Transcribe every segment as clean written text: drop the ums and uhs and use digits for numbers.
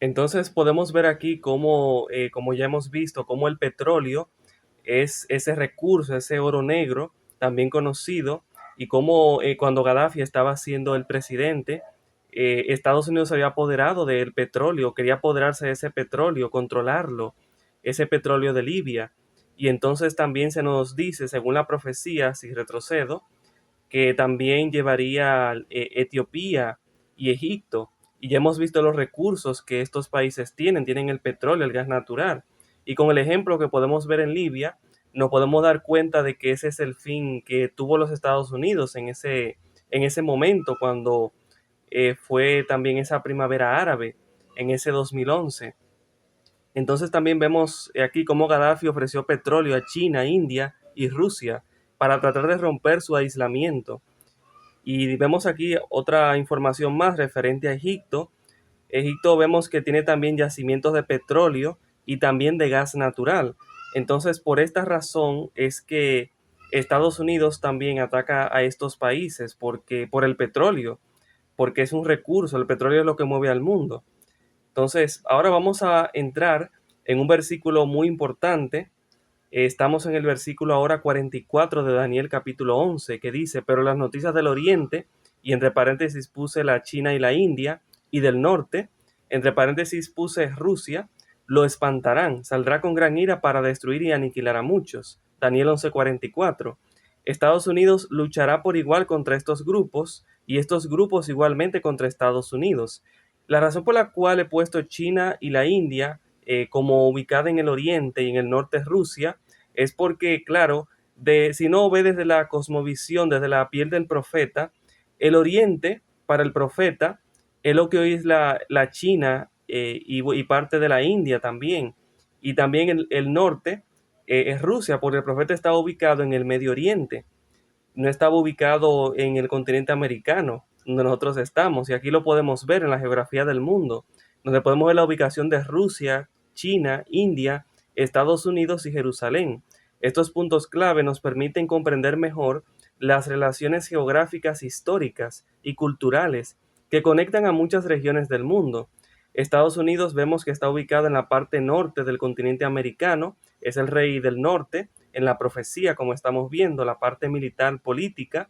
Entonces podemos ver aquí cómo, como ya hemos visto, cómo el petróleo es ese recurso, ese oro negro, también conocido, y cómo cuando Gaddafi estaba siendo el presidente, Estados Unidos se había apoderado del petróleo, quería apoderarse de ese petróleo, controlarlo, ese petróleo de Libia. Y entonces también se nos dice, según la profecía, si retrocedo, que también llevaría Etiopía y Egipto. Y ya hemos visto los recursos que estos países tienen el petróleo, el gas natural. Y con el ejemplo que podemos ver en Libia, nos podemos dar cuenta de que ese es el fin que tuvo los Estados Unidos en ese momento, cuando fue también esa primavera árabe, en ese 2011. Entonces también vemos aquí cómo Gaddafi ofreció petróleo a China, India y Rusia para tratar de romper su aislamiento. Y vemos aquí otra información más referente a Egipto. Egipto vemos que tiene también yacimientos de petróleo y también de gas natural. Entonces, por esta razón es que Estados Unidos también ataca a estos países porque por el petróleo, porque es un recurso, el petróleo es lo que mueve al mundo. Entonces, ahora vamos a entrar en un versículo muy importante. Estamos en el versículo ahora 44 de Daniel capítulo 11, que dice, pero las noticias del oriente, y entre paréntesis puse la China y la India, y del norte, entre paréntesis puse Rusia, lo espantarán, saldrá con gran ira para destruir y aniquilar a muchos. Daniel 11:44. Estados Unidos luchará por igual contra estos grupos, y estos grupos igualmente contra Estados Unidos. La razón por la cual he puesto China y la India como ubicada en el oriente y en el norte Rusia, es porque, claro, si no ve desde la cosmovisión, desde la piel del profeta, el oriente para el profeta es lo que hoy es la China y parte de la India también. Y también el norte es Rusia, porque el profeta está ubicado en el Medio Oriente, no estaba ubicado en el continente americano, donde nosotros estamos, y aquí lo podemos ver en la geografía del mundo, donde podemos ver la ubicación de Rusia, China, India, Estados Unidos y Jerusalén. Estos puntos clave nos permiten comprender mejor las relaciones geográficas, históricas y culturales que conectan a muchas regiones del mundo. Estados Unidos vemos que está ubicado en la parte norte del continente americano, es el rey del norte, en la profecía, como estamos viendo, la parte militar política,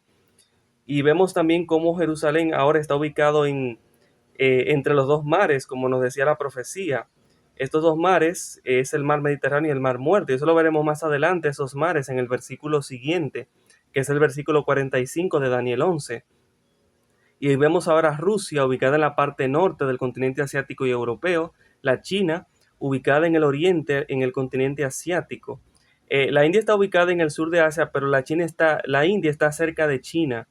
y vemos también cómo Jerusalén ahora está ubicado entre los dos mares, como nos decía la profecía. Estos dos mares es el mar Mediterráneo y el mar Muerto, y eso lo veremos más adelante, esos mares, en el versículo siguiente, que es el versículo 45 de Daniel 11. Y vemos ahora Rusia ubicada en la parte norte del continente asiático y europeo, la China ubicada en el oriente en el continente asiático. La India está ubicada en el sur de Asia, pero la India está cerca de China.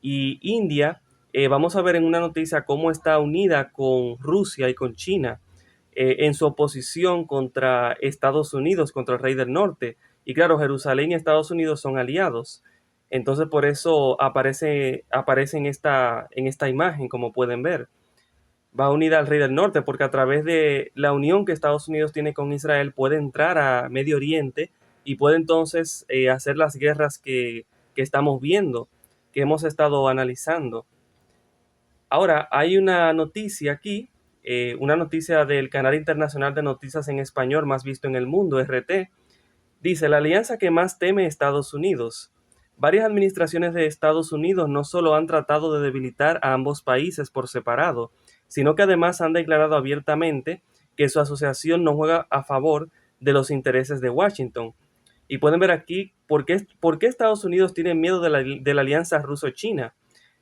Y India, vamos a ver en una noticia cómo está unida con Rusia y con China en su oposición contra Estados Unidos, contra el rey del norte. Y claro, Jerusalén y Estados Unidos son aliados. Entonces por eso aparece en esta imagen, como pueden ver. Va unida al rey del norte porque a través de la unión que Estados Unidos tiene con Israel puede entrar a Medio Oriente y puede entonces hacer las guerras que estamos viendo, que hemos estado analizando. Ahora, hay una noticia aquí, una noticia del Canal Internacional de Noticias en Español más visto en el mundo, RT. Dice, la alianza que más teme Estados Unidos. Varias administraciones de Estados Unidos no solo han tratado de debilitar a ambos países por separado, sino que además han declarado abiertamente que su asociación no juega a favor de los intereses de Washington. Y pueden ver aquí por qué Estados Unidos tiene miedo de la alianza ruso-china.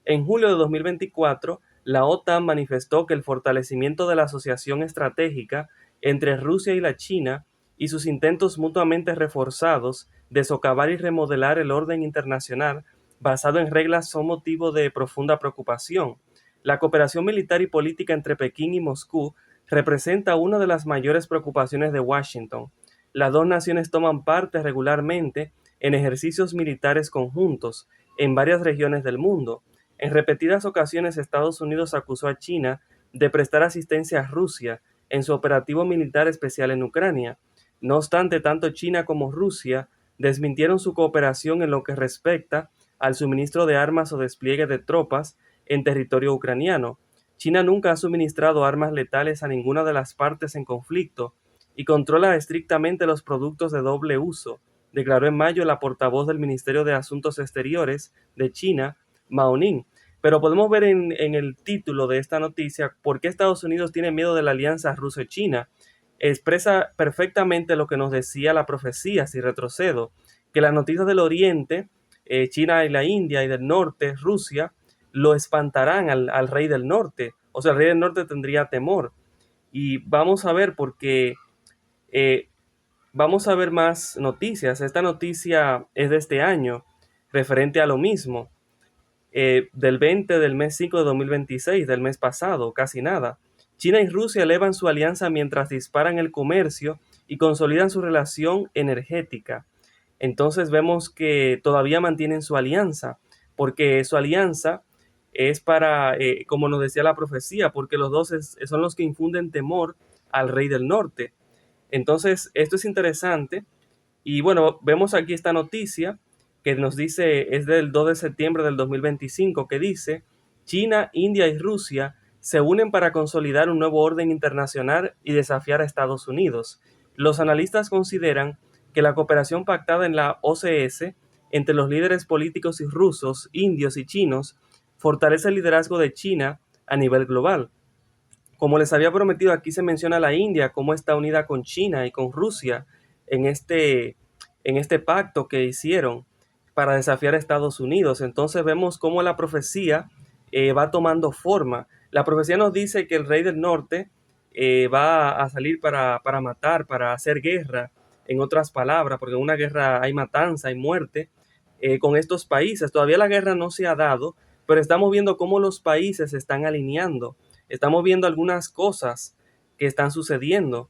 En julio de 2024, la OTAN manifestó que el fortalecimiento de la asociación estratégica entre Rusia y la China y sus intentos mutuamente reforzados de socavar y remodelar el orden internacional basado en reglas son motivo de profunda preocupación. La cooperación militar y política entre Pekín y Moscú representa una de las mayores preocupaciones de Washington. Las dos naciones toman parte regularmente en ejercicios militares conjuntos en varias regiones del mundo. En repetidas ocasiones Estados Unidos acusó a China de prestar asistencia a Rusia en su operativo militar especial en Ucrania. No obstante, tanto China como Rusia desmintieron su cooperación en lo que respecta al suministro de armas o despliegue de tropas en territorio ucraniano. China nunca ha suministrado armas letales a ninguna de las partes en conflicto y controla estrictamente los productos de doble uso, declaró en mayo la portavoz del Ministerio de Asuntos Exteriores de China, Mao Ning. Pero podemos ver en el título de esta noticia por qué Estados Unidos tiene miedo de la alianza ruso-china. Expresa perfectamente lo que nos decía la profecía, si retrocedo, que las noticias del Oriente, China y la India, y del Norte, Rusia, lo espantarán al rey del Norte. O sea, el rey del Norte tendría temor. Y vamos a ver porque eh, vamos a ver más noticias. Esta noticia es de este año, referente a lo mismo, del 20 del mes 5 de 2026, del mes pasado, casi nada. China y Rusia elevan su alianza mientras disparan el comercio y consolidan su relación energética. Entonces vemos que todavía mantienen su alianza, porque su alianza es para, como nos decía la profecía, porque los dos son los que infunden temor al rey del norte. Entonces, esto es interesante. Y bueno, vemos aquí esta noticia que nos dice, es del 2 de septiembre del 2025, que dice, China, India y Rusia se unen para consolidar un nuevo orden internacional y desafiar a Estados Unidos. Los analistas consideran que la cooperación pactada en la OCS entre los líderes políticos y rusos, indios y chinos fortalece el liderazgo de China a nivel global. Como les había prometido, aquí se menciona la India, cómo está unida con China y con Rusia en este pacto que hicieron para desafiar a Estados Unidos. Entonces vemos cómo la profecía va tomando forma. La profecía nos dice que el rey del norte va a salir para matar, para hacer guerra, en otras palabras, porque en una guerra hay matanza, hay muerte, con estos países. Todavía la guerra no se ha dado, pero estamos viendo cómo los países se están alineando. Estamos viendo algunas cosas que están sucediendo.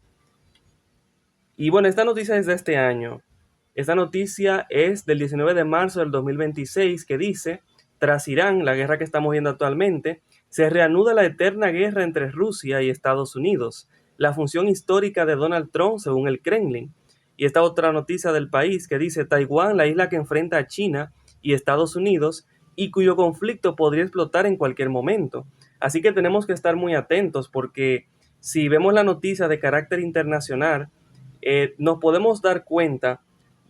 Y bueno, esta noticia es de este año. Esta noticia es del 19 de marzo del 2026 que dice, tras Irán, la guerra que estamos viendo actualmente, se reanuda la eterna guerra entre Rusia y Estados Unidos, la función histórica de Donald Trump según el Kremlin. Y esta otra noticia del país que dice, Taiwán, la isla que enfrenta a China y Estados Unidos y cuyo conflicto podría explotar en cualquier momento. Así que tenemos que estar muy atentos porque si vemos la noticia de carácter internacional, nos podemos dar cuenta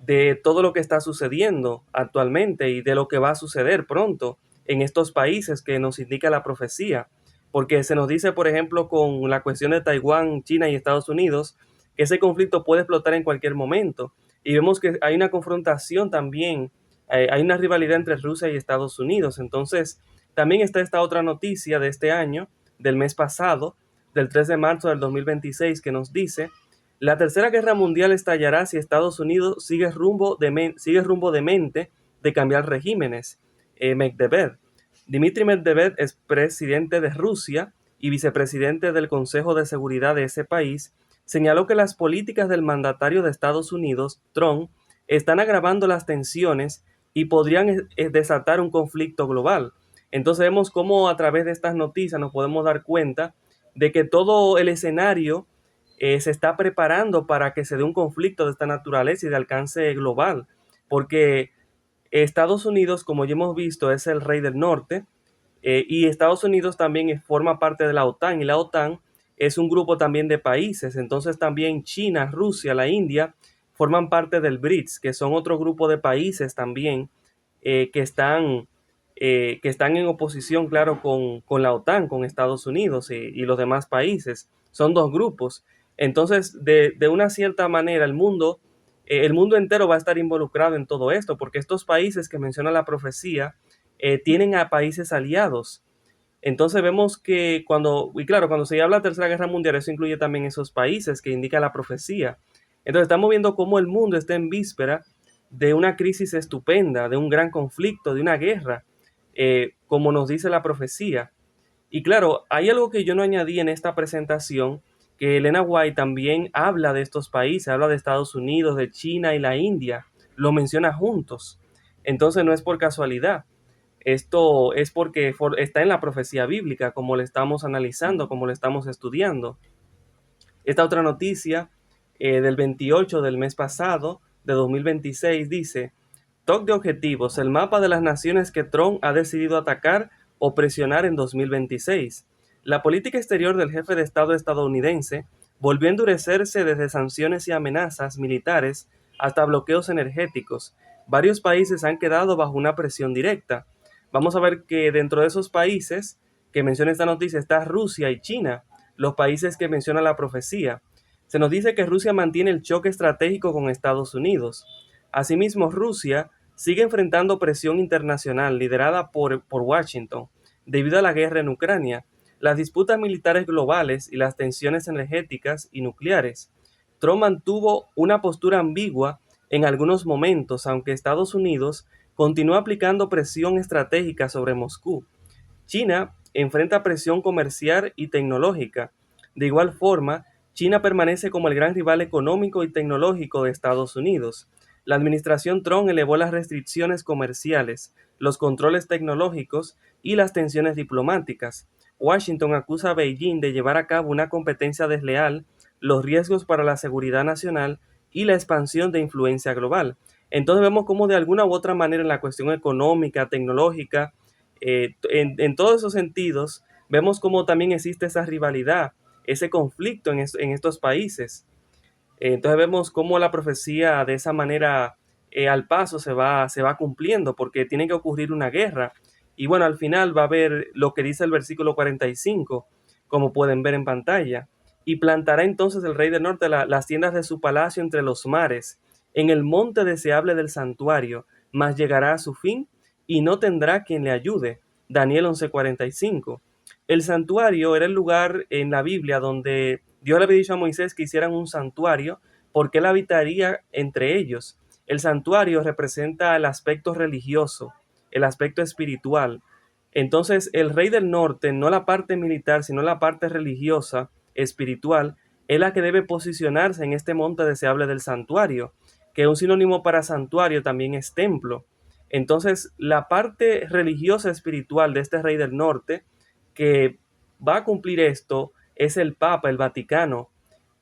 de todo lo que está sucediendo actualmente y de lo que va a suceder pronto en estos países que nos indica la profecía. Porque se nos dice, por ejemplo, con la cuestión de Taiwán, China y Estados Unidos, que ese conflicto puede explotar en cualquier momento. Y vemos que hay una confrontación también, hay una rivalidad entre Rusia y Estados Unidos. Entonces, también está esta otra noticia de este año, del mes pasado, del 3 de marzo del 2026, que nos dice la Tercera Guerra Mundial estallará si Estados Unidos sigue rumbo demente de cambiar regímenes. Medvedev. Dmitry Medvedev es presidente de Rusia y vicepresidente del Consejo de Seguridad de ese país. Señaló que las políticas del mandatario de Estados Unidos, Trump, están agravando las tensiones y podrían desatar un conflicto global. Entonces vemos cómo a través de estas noticias nos podemos dar cuenta de que todo el escenario se está preparando para que se dé un conflicto de esta naturaleza y de alcance global, porque Estados Unidos, como ya hemos visto, es el rey del norte, y Estados Unidos también forma parte de la OTAN, y la OTAN es un grupo también de países. Entonces también China, Rusia, la India forman parte del BRICS, que son otro grupo de países también que están en oposición, claro, con la OTAN, con Estados Unidos y los demás países. Son dos grupos. Entonces, de una cierta manera, el mundo entero va a estar involucrado en todo esto, porque estos países que menciona la profecía tienen a países aliados. Entonces vemos que cuando se habla de Tercera Guerra Mundial, eso incluye también esos países que indica la profecía. Entonces estamos viendo cómo el mundo está en víspera de una crisis estupenda, de un gran conflicto, de una guerra, como nos dice la profecía. Y claro, hay algo que yo no añadí en esta presentación, que Elena White también habla de estos países, habla de Estados Unidos, de China y la India, lo menciona juntos. Entonces no es por casualidad. Esto es porque está en la profecía bíblica, como lo estamos analizando, como lo estamos estudiando. Esta otra noticia del 28 del mes pasado, de 2026, dice, TOC de objetivos, el mapa de las naciones que Trump ha decidido atacar o presionar en 2026. La política exterior del jefe de Estado estadounidense volvió a endurecerse desde sanciones y amenazas militares hasta bloqueos energéticos. Varios países han quedado bajo una presión directa. Vamos a ver que dentro de esos países que menciona esta noticia está Rusia y China, los países que menciona la profecía. Se nos dice que Rusia mantiene el choque estratégico con Estados Unidos. Asimismo, Rusia sigue enfrentando presión internacional liderada por Washington debido a la guerra en Ucrania, las disputas militares globales y las tensiones energéticas y nucleares. Trump mantuvo una postura ambigua en algunos momentos, aunque Estados Unidos continúa aplicando presión estratégica sobre Moscú. China enfrenta presión comercial y tecnológica. De igual forma, China permanece como el gran rival económico y tecnológico de Estados Unidos. La administración Trump elevó las restricciones comerciales, los controles tecnológicos y las tensiones diplomáticas. Washington acusa a Beijing de llevar a cabo una competencia desleal, los riesgos para la seguridad nacional y la expansión de influencia global. Entonces vemos cómo de alguna u otra manera en la cuestión económica, tecnológica, en todos esos sentidos, vemos cómo también existe esa rivalidad, ese conflicto en estos países. Entonces vemos cómo la profecía de esa manera al paso se va cumpliendo, porque tiene que ocurrir una guerra. Y bueno, al final va a haber lo que dice el versículo 45, como pueden ver en pantalla. Y plantará entonces el rey del norte las tiendas de su palacio entre los mares, en el monte deseable del santuario, mas llegará a su fin y no tendrá quien le ayude. Daniel 11:45. El santuario era el lugar en la Biblia donde Dios le había dicho a Moisés que hicieran un santuario porque él habitaría entre ellos. El santuario representa el aspecto religioso, el aspecto espiritual. Entonces, el rey del norte, no la parte militar, sino la parte religiosa, espiritual, es la que debe posicionarse en este monte deseable del santuario, que un sinónimo para santuario también es templo. Entonces, la parte religiosa espiritual de este rey del norte, que va a cumplir esto, es el Papa, el Vaticano.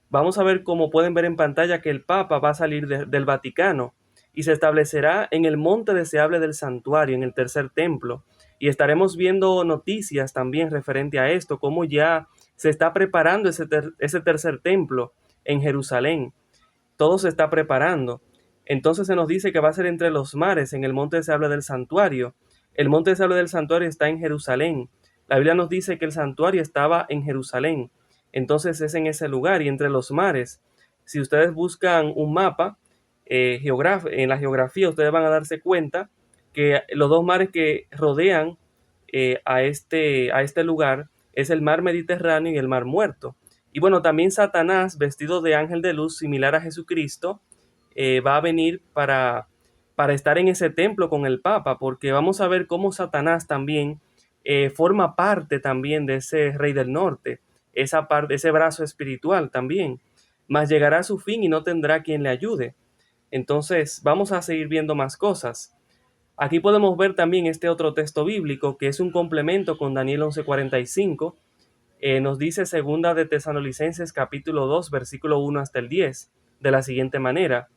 Vamos a ver, como pueden ver en pantalla, que el Papa va a salir del Vaticano y se establecerá en el monte deseable del santuario, en el tercer templo. Y estaremos viendo noticias también referente a esto, cómo ya se está preparando ese tercer templo en Jerusalén. Todo se está preparando. Entonces se nos dice que va a ser entre los mares, en el monte deseable del santuario. El monte deseable del santuario está en Jerusalén. La Biblia nos dice que el santuario estaba en Jerusalén. Entonces es en ese lugar y entre los mares. Si ustedes buscan un mapa en la geografía, ustedes van a darse cuenta que los dos mares que rodean a este lugar es el mar Mediterráneo y el mar Muerto. Y bueno, también Satanás, vestido de ángel de luz, similar a Jesucristo, va a venir para estar en ese templo con el Papa, porque vamos a ver cómo Satanás también forma parte también de ese rey del norte, esa parte, ese brazo espiritual también, mas llegará a su fin y no tendrá quien le ayude. Entonces, vamos a seguir viendo más cosas. Aquí podemos ver también este otro texto bíblico que es un complemento con Daniel 11:45. Nos dice segunda de Tesalonicenses capítulo 2 versículo 1 hasta el 10 de la siguiente manera: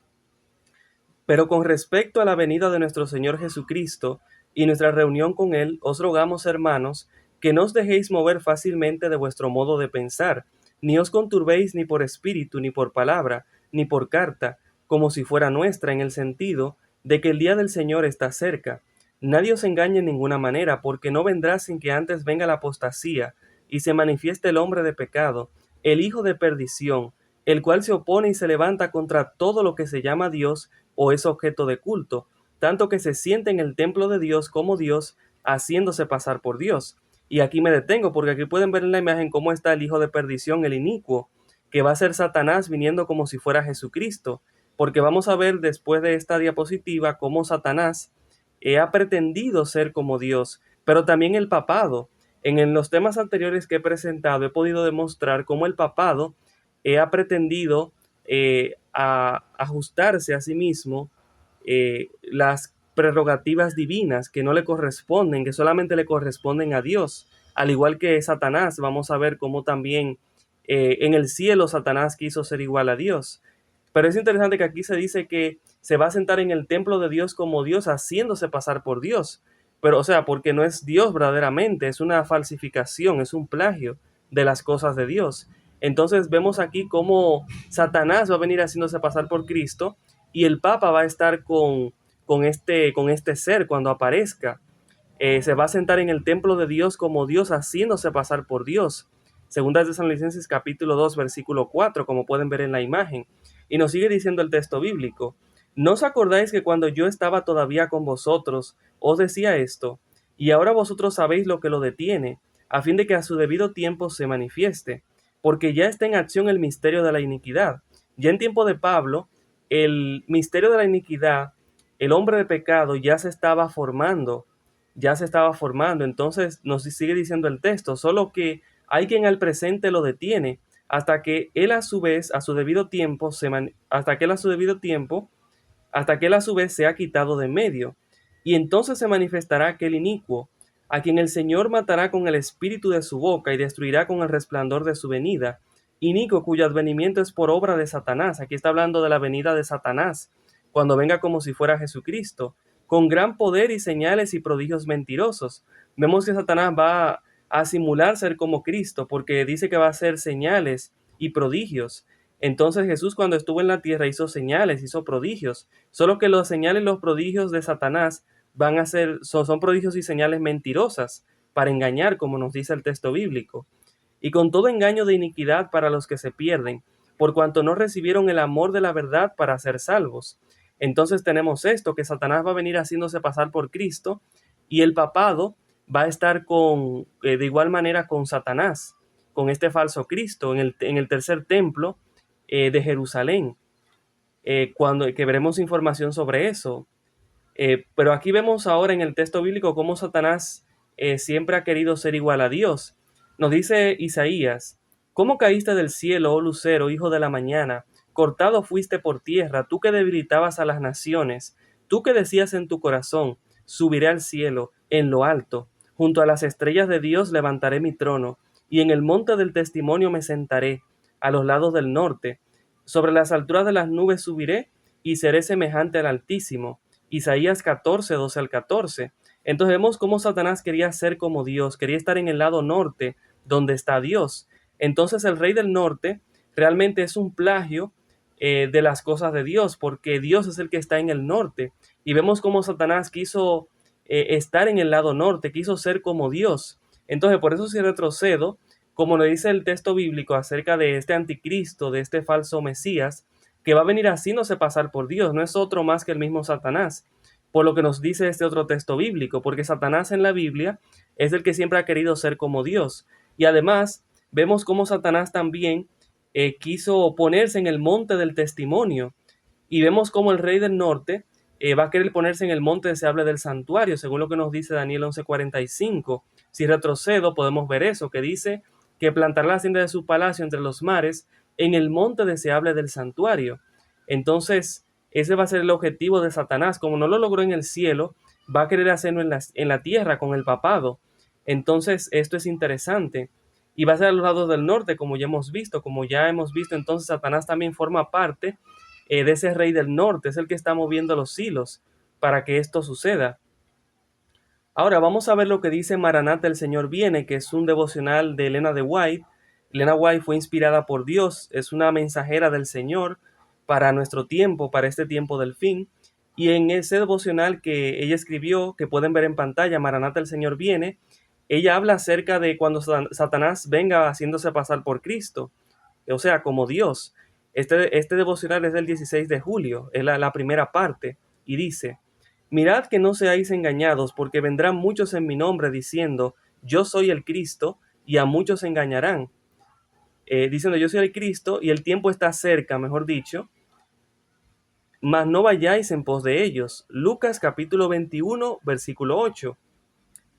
pero con respecto a la venida de nuestro Señor Jesucristo y nuestra reunión con Él, os rogamos, hermanos, que no os dejéis mover fácilmente de vuestro modo de pensar, ni os conturbéis ni por espíritu, ni por palabra, ni por carta, como si fuera nuestra, en el sentido de que el día del Señor está cerca. Nadie os engañe en ninguna manera, porque no vendrá sin que antes venga la apostasía, y se manifieste el hombre de pecado, el hijo de perdición, el cual se opone y se levanta contra todo lo que se llama Dios o es objeto de culto, tanto que se siente en el templo de Dios como Dios, haciéndose pasar por Dios. Y aquí me detengo, porque aquí pueden ver en la imagen cómo está el hijo de perdición, el inicuo, que va a ser Satanás viniendo como si fuera Jesucristo, porque vamos a ver después de esta diapositiva cómo Satanás ha pretendido ser como Dios, pero también el papado. En los temas anteriores que he presentado he podido demostrar cómo el papado ha pretendido a ajustarse a sí mismo las prerrogativas divinas que no le corresponden, que solamente le corresponden a Dios. Al igual que Satanás, vamos a ver cómo también en el cielo Satanás quiso ser igual a Dios. Pero es interesante que aquí se dice que se va a sentar en el templo de Dios como Dios, haciéndose pasar por Dios. pero o sea, porque no es Dios verdaderamente, es una falsificación, es un plagio de las cosas de Dios. Entonces vemos aquí cómo Satanás va a venir haciéndose pasar por Cristo y el Papa va a estar con este ser cuando aparezca. Se va a sentar en el templo de Dios como Dios haciéndose pasar por Dios. Segunda de Tesalonicenses capítulo 2 versículo 4, como pueden ver en la imagen. Y nos sigue diciendo el texto bíblico: ¿no os acordáis que cuando yo estaba todavía con vosotros os decía esto? Y ahora vosotros sabéis lo que lo detiene, a fin de que a su debido tiempo se manifieste, porque ya está en acción el misterio de la iniquidad. Ya en tiempo de Pablo, el misterio de la iniquidad, el hombre de pecado ya se estaba formando. Entonces nos sigue diciendo el texto, solo que hay quien al presente lo detiene hasta que él a su vez, a su debido tiempo, hasta que él a su debido tiempo, hasta que él a su vez sea quitado de en medio. Y entonces se manifestará aquel inicuo, a quien el Señor matará con el espíritu de su boca y destruirá con el resplandor de su venida. Inicuo cuyo advenimiento es por obra de Satanás. Aquí está hablando de la venida de Satanás, cuando venga como si fuera Jesucristo, con gran poder y señales y prodigios mentirosos. Vemos que Satanás va a simular ser como Cristo, porque dice que va a hacer señales y prodigios. Entonces Jesús, cuando estuvo en la tierra, hizo señales, hizo prodigios. Solo que los señales y los prodigios de Satanás son prodigios y señales mentirosas para engañar, como nos dice el texto bíblico, y con todo engaño de iniquidad para los que se pierden, por cuanto no recibieron el amor de la verdad para ser salvos. Entonces tenemos esto, que Satanás va a venir haciéndose pasar por Cristo, y el papado va a estar de igual manera con Satanás, con este falso Cristo, en el tercer templo de Jerusalén, que veremos información sobre eso. Pero aquí vemos ahora en el texto bíblico cómo Satanás siempre ha querido ser igual a Dios. Nos dice Isaías: ¿cómo caíste del cielo, oh lucero, hijo de la mañana? Cortado fuiste por tierra, tú que debilitabas a las naciones, tú que decías en tu corazón: subiré al cielo, en lo alto, junto a las estrellas de Dios levantaré mi trono, y en el monte del testimonio me sentaré, a los lados del norte. Sobre las alturas de las nubes subiré, y seré semejante al Altísimo. Isaías 14, 12 al 14. Entonces vemos cómo Satanás quería ser como Dios, quería estar en el lado norte, donde está Dios. Entonces el rey del norte realmente es un plagio de las cosas de Dios, porque Dios es el que está en el norte. Y vemos cómo Satanás quiso estar en el lado norte, quiso ser como Dios. Entonces por eso si retrocedo, como nos dice el texto bíblico acerca de este anticristo, de este falso Mesías, que va a venir haciéndose pasar por Dios, no es otro más que el mismo Satanás, por lo que nos dice este otro texto bíblico, porque Satanás en la Biblia es el que siempre ha querido ser como Dios. Y además vemos cómo Satanás también quiso ponerse en el monte del testimonio, y vemos cómo el rey del norte va a querer ponerse en el monte deseable del santuario, según lo que nos dice Daniel 11:45. Si retrocedo, podemos ver eso, que dice que plantará la hacienda de su palacio entre los mares, en el monte deseable del santuario. Entonces, ese va a ser el objetivo de Satanás. Como no lo logró en el cielo, va a querer hacerlo en la tierra con el papado. Entonces, esto es interesante. Y va a ser a los lados del norte, como ya hemos visto. Como ya hemos visto, entonces Satanás también forma parte de ese rey del norte. Es el que está moviendo los hilos para que esto suceda. Ahora vamos a ver lo que dice Maranata, el Señor viene, que es un devocional de Elena de White. Elena White fue inspirada por Dios, es una mensajera del Señor para nuestro tiempo, para este tiempo del fin. Y en ese devocional que ella escribió, que pueden ver en pantalla, Maranata, el Señor viene, ella habla acerca de cuando Satanás venga haciéndose pasar por Cristo, o sea, como Dios. Este devocional es del 16 de julio, es la primera parte, y dice: mirad que no seáis engañados, porque vendrán muchos en mi nombre diciendo: yo soy el Cristo, y a muchos engañarán. Diciendo: yo soy el Cristo, y el tiempo está cerca, mejor dicho, mas no vayáis en pos de ellos. Lucas capítulo 21, versículo 8.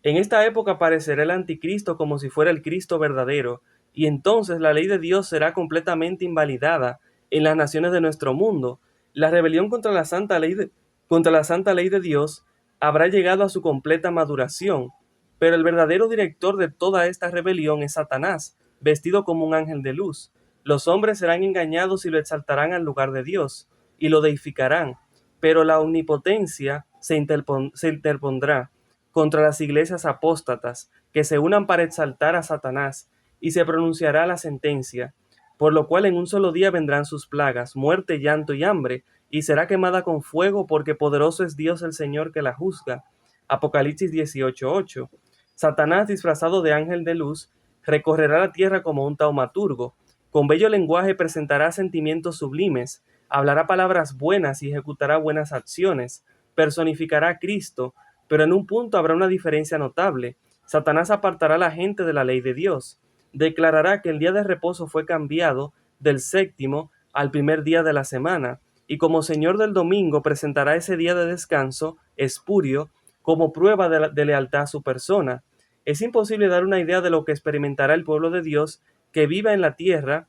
En esta época aparecerá el anticristo como si fuera el Cristo verdadero, y entonces la ley de Dios será completamente invalidada en las naciones de nuestro mundo. La rebelión contra la santa ley de Dios habrá llegado a su completa maduración, pero el verdadero director de toda esta rebelión es Satanás, vestido como un ángel de luz. Los hombres serán engañados y lo exaltarán al lugar de Dios, y lo deificarán, pero la omnipotencia se interpondrá contra las iglesias apóstatas, que se unan para exaltar a Satanás, y se pronunciará la sentencia, por lo cual en un solo día vendrán sus plagas, muerte, llanto y hambre, y será quemada con fuego, porque poderoso es Dios el Señor que la juzga. Apocalipsis 18:8. Satanás, disfrazado de ángel de luz, recorrerá la tierra como un taumaturgo. Con bello lenguaje presentará sentimientos sublimes, hablará palabras buenas y ejecutará buenas acciones, personificará a Cristo, pero en un punto habrá una diferencia notable. Satanás apartará a la gente de la ley de Dios. Declarará que el día de reposo fue cambiado del séptimo al primer día de la semana, y como señor del domingo presentará ese día de descanso espurio como prueba de lealtad a su persona. Es imposible dar una idea de lo que experimentará el pueblo de Dios que viva en la tierra,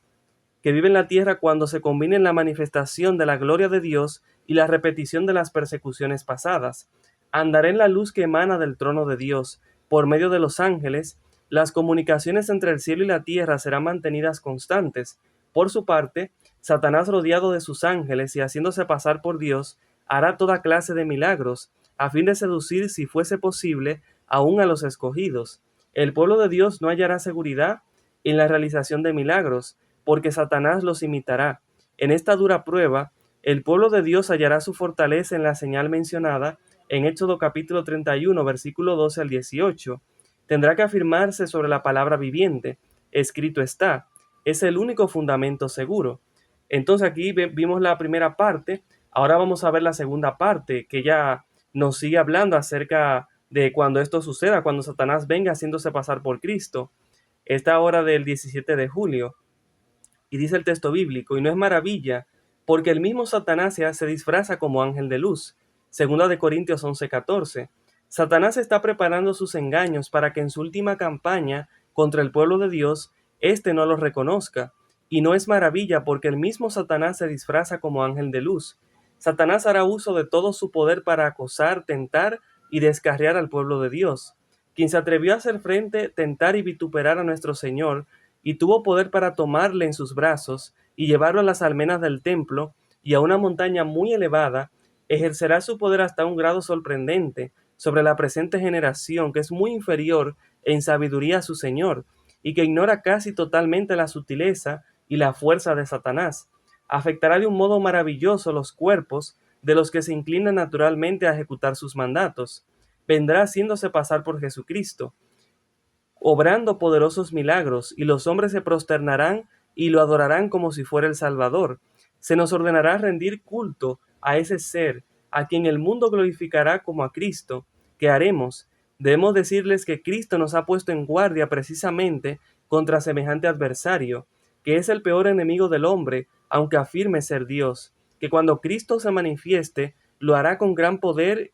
que vive en la tierra cuando se combinen la manifestación de la gloria de Dios y la repetición de las persecuciones pasadas. Andaré en la luz que emana del trono de Dios. Por medio de los ángeles, las comunicaciones entre el cielo y la tierra serán mantenidas constantes. Por su parte, Satanás, rodeado de sus ángeles y haciéndose pasar por Dios, hará toda clase de milagros, a fin de seducir, si fuese posible, aún a los escogidos. El pueblo de Dios no hallará seguridad en la realización de milagros, porque Satanás los imitará. En esta dura prueba, el pueblo de Dios hallará su fortaleza en la señal mencionada en Éxodo capítulo 31, versículo 12 al 18. Tendrá que afirmarse sobre la palabra viviente. Escrito está. Es el único fundamento seguro. Entonces aquí vimos la primera parte. Ahora vamos a ver la segunda parte, que ya nos sigue hablando acerca de cuando esto suceda, cuando Satanás venga haciéndose pasar por Cristo. Esta hora del 17 de julio. Y dice el texto bíblico, y no es maravilla, porque el mismo Satanás se disfraza como ángel de luz. Segunda de Corintios 11:14. Satanás está preparando sus engaños para que en su última campaña contra el pueblo de Dios, éste no los reconozca. Y no es maravilla, porque el mismo Satanás se disfraza como ángel de luz. Satanás hará uso de todo su poder para acosar, tentar y descarriar al pueblo de Dios. Quien se atrevió a hacer frente, tentar y vituperar a nuestro Señor, y tuvo poder para tomarle en sus brazos y llevarlo a las almenas del templo y a una montaña muy elevada, ejercerá su poder hasta un grado sorprendente sobre la presente generación, que es muy inferior en sabiduría a su Señor, y que ignora casi totalmente la sutileza y la fuerza de Satanás. Afectará de un modo maravilloso los cuerpos de los que se inclinan naturalmente a ejecutar sus mandatos. Vendrá haciéndose pasar por Jesucristo, obrando poderosos milagros, y los hombres se prosternarán y lo adorarán como si fuera el Salvador. Se nos ordenará rendir culto a ese ser, a quien el mundo glorificará como a Cristo. ¿Qué haremos? Debemos decirles que Cristo nos ha puesto en guardia precisamente contra semejante adversario, que es el peor enemigo del hombre, aunque afirme ser Dios, que cuando Cristo se manifieste, lo hará con poder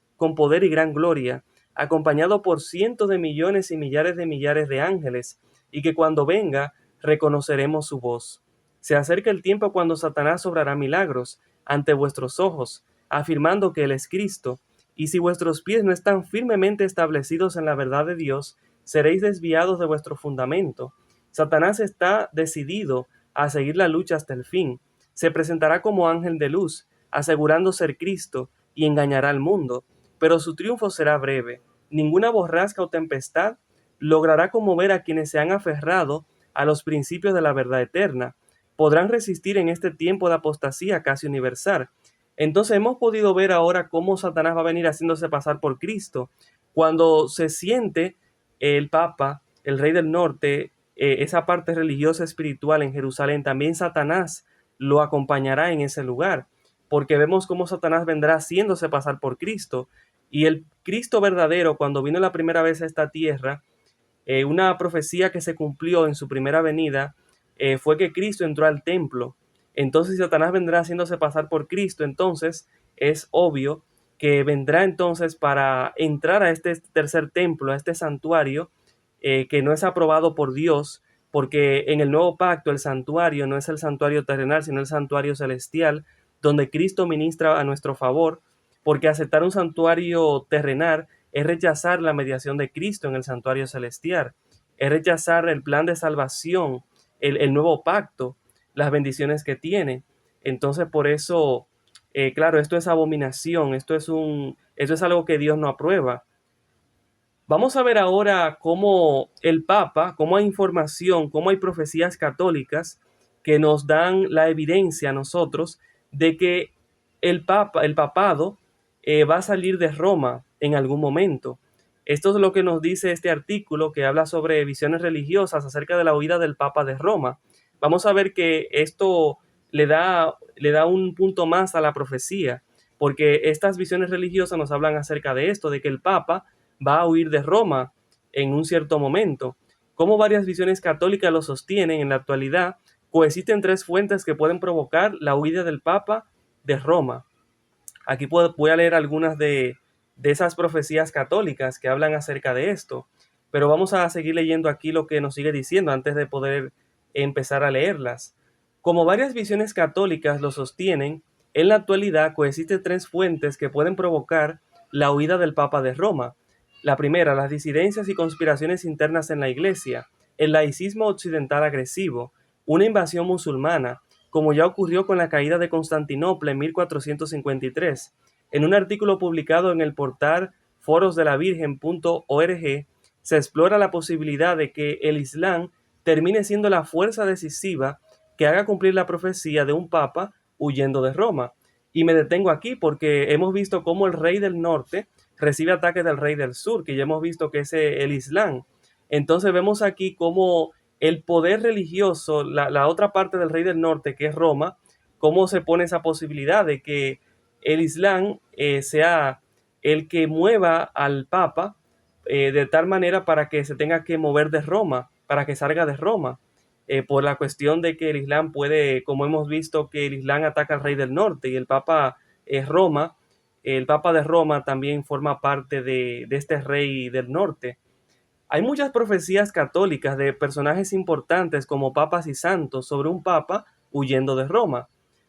y gran gloria, acompañado por cientos de millones y millares de ángeles, y que cuando venga reconoceremos su voz. Se acerca el tiempo cuando Satanás obrará milagros ante vuestros ojos, afirmando que Él es Cristo, y si vuestros pies no están firmemente establecidos en la verdad de Dios, seréis desviados de vuestro fundamento. Satanás está decidido a seguir la lucha hasta el fin. Se presentará como ángel de luz, asegurando ser Cristo, y engañará al mundo, pero su triunfo será breve. Ninguna borrasca o tempestad logrará conmover a quienes se han aferrado a los principios de la verdad eterna. Podrán resistir en este tiempo de apostasía casi universal. Entonces hemos podido ver ahora cómo Satanás va a venir haciéndose pasar por Cristo. Cuando se siente el Papa, el Rey del Norte, esa parte religiosa espiritual en Jerusalén, también Satanás lo acompañará en ese lugar, porque vemos cómo Satanás vendrá haciéndose pasar por Cristo. Y el Cristo verdadero, cuando vino la primera vez a esta tierra, una profecía que se cumplió en su primera venida, fue que Cristo entró al templo. Entonces Satanás vendrá haciéndose pasar por Cristo. Entonces es obvio que vendrá entonces para entrar a este tercer templo, a este santuario, que no es aprobado por Dios, porque en el nuevo pacto el santuario no es el santuario terrenal, sino el santuario celestial, donde Cristo ministra a nuestro favor, porque aceptar un santuario terrenal es rechazar la mediación de Cristo en el santuario celestial, es rechazar el plan de salvación, el nuevo pacto, las bendiciones que tiene. Entonces, por eso, claro, esto es abominación, esto es algo que Dios no aprueba. Vamos a ver ahora cómo el Papa, cómo hay información, cómo hay profecías católicas que nos dan la evidencia a nosotros de que el papado, va a salir de Roma en algún momento. Esto es lo que nos dice este artículo que habla sobre visiones religiosas acerca de la huida del Papa de Roma. Vamos a ver que esto le da un punto más a la profecía, porque estas visiones religiosas nos hablan acerca de esto, de que el Papa va a huir de Roma en un cierto momento. Como varias visiones católicas lo sostienen en la actualidad, coexisten tres fuentes que pueden provocar la huida del Papa de Roma. Aquí voy a leer algunas de esas profecías católicas que hablan acerca de esto, pero vamos a seguir leyendo aquí lo que nos sigue diciendo antes de poder empezar a leerlas. Como varias visiones católicas lo sostienen, en la actualidad coexisten tres fuentes que pueden provocar la huida del Papa de Roma. La primera, las disidencias y conspiraciones internas en la Iglesia, el laicismo occidental agresivo, una invasión musulmana, como ya ocurrió con la caída de Constantinopla en 1453. En un artículo publicado en el portal forosdelavirgen.org se explora la posibilidad de que el Islam termine siendo la fuerza decisiva que haga cumplir la profecía de un papa huyendo de Roma. Y me detengo aquí porque hemos visto cómo el rey del norte recibe ataques del rey del sur, que ya hemos visto que es el Islam. Entonces vemos aquí cómo el poder religioso, la otra parte del rey del norte, que es Roma, cómo se pone esa posibilidad de que el Islam sea el que mueva al Papa, de tal manera para que se tenga que mover de Roma, para que salga de Roma, por la cuestión de que el Islam puede, como hemos visto que el Islam ataca al rey del norte y el Papa es Roma, el Papa de Roma también forma parte de este rey del norte. Hay muchas profecías católicas de personajes importantes como papas y santos sobre un papa huyendo de Roma.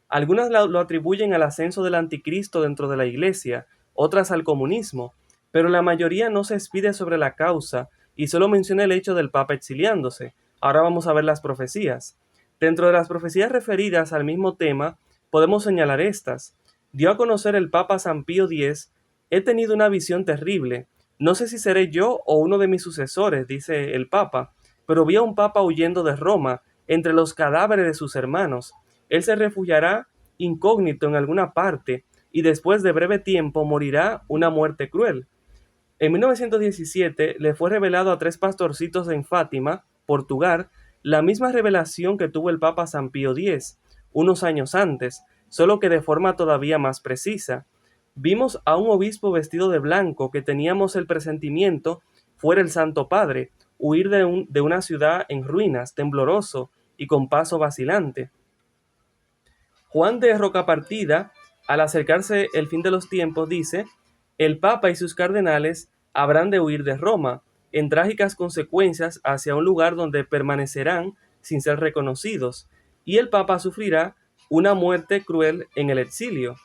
Algunas lo atribuyen al ascenso del anticristo dentro de la iglesia, otras al comunismo, pero la mayoría no se expide sobre la causa y solo menciona el hecho del papa exiliándose. Ahora vamos a ver las profecías. Dentro de las profecías referidas al mismo tema, podemos señalar estas. Dio a conocer el Papa San Pío X: he tenido una visión terrible. No sé si seré yo o uno de mis sucesores, dice el Papa, pero vi a un Papa huyendo de Roma, entre los cadáveres de sus hermanos. Él se refugiará incógnito en alguna parte y después de breve tiempo morirá una muerte cruel. En 1917 le fue revelado a tres pastorcitos en Fátima, Portugal, la misma revelación que tuvo el Papa San Pío X, unos años antes, solo que de forma todavía más precisa. Vimos a un obispo vestido de blanco que teníamos el presentimiento fuera el Santo Padre, huir de una ciudad en ruinas, tembloroso y con paso vacilante. Juan de Rocapartida, al acercarse el fin de los tiempos, dice: el Papa y sus cardenales habrán de huir de Roma, en trágicas consecuencias, hacia un lugar donde permanecerán sin ser reconocidos, y el Papa sufrirá una muerte cruel en el exilio.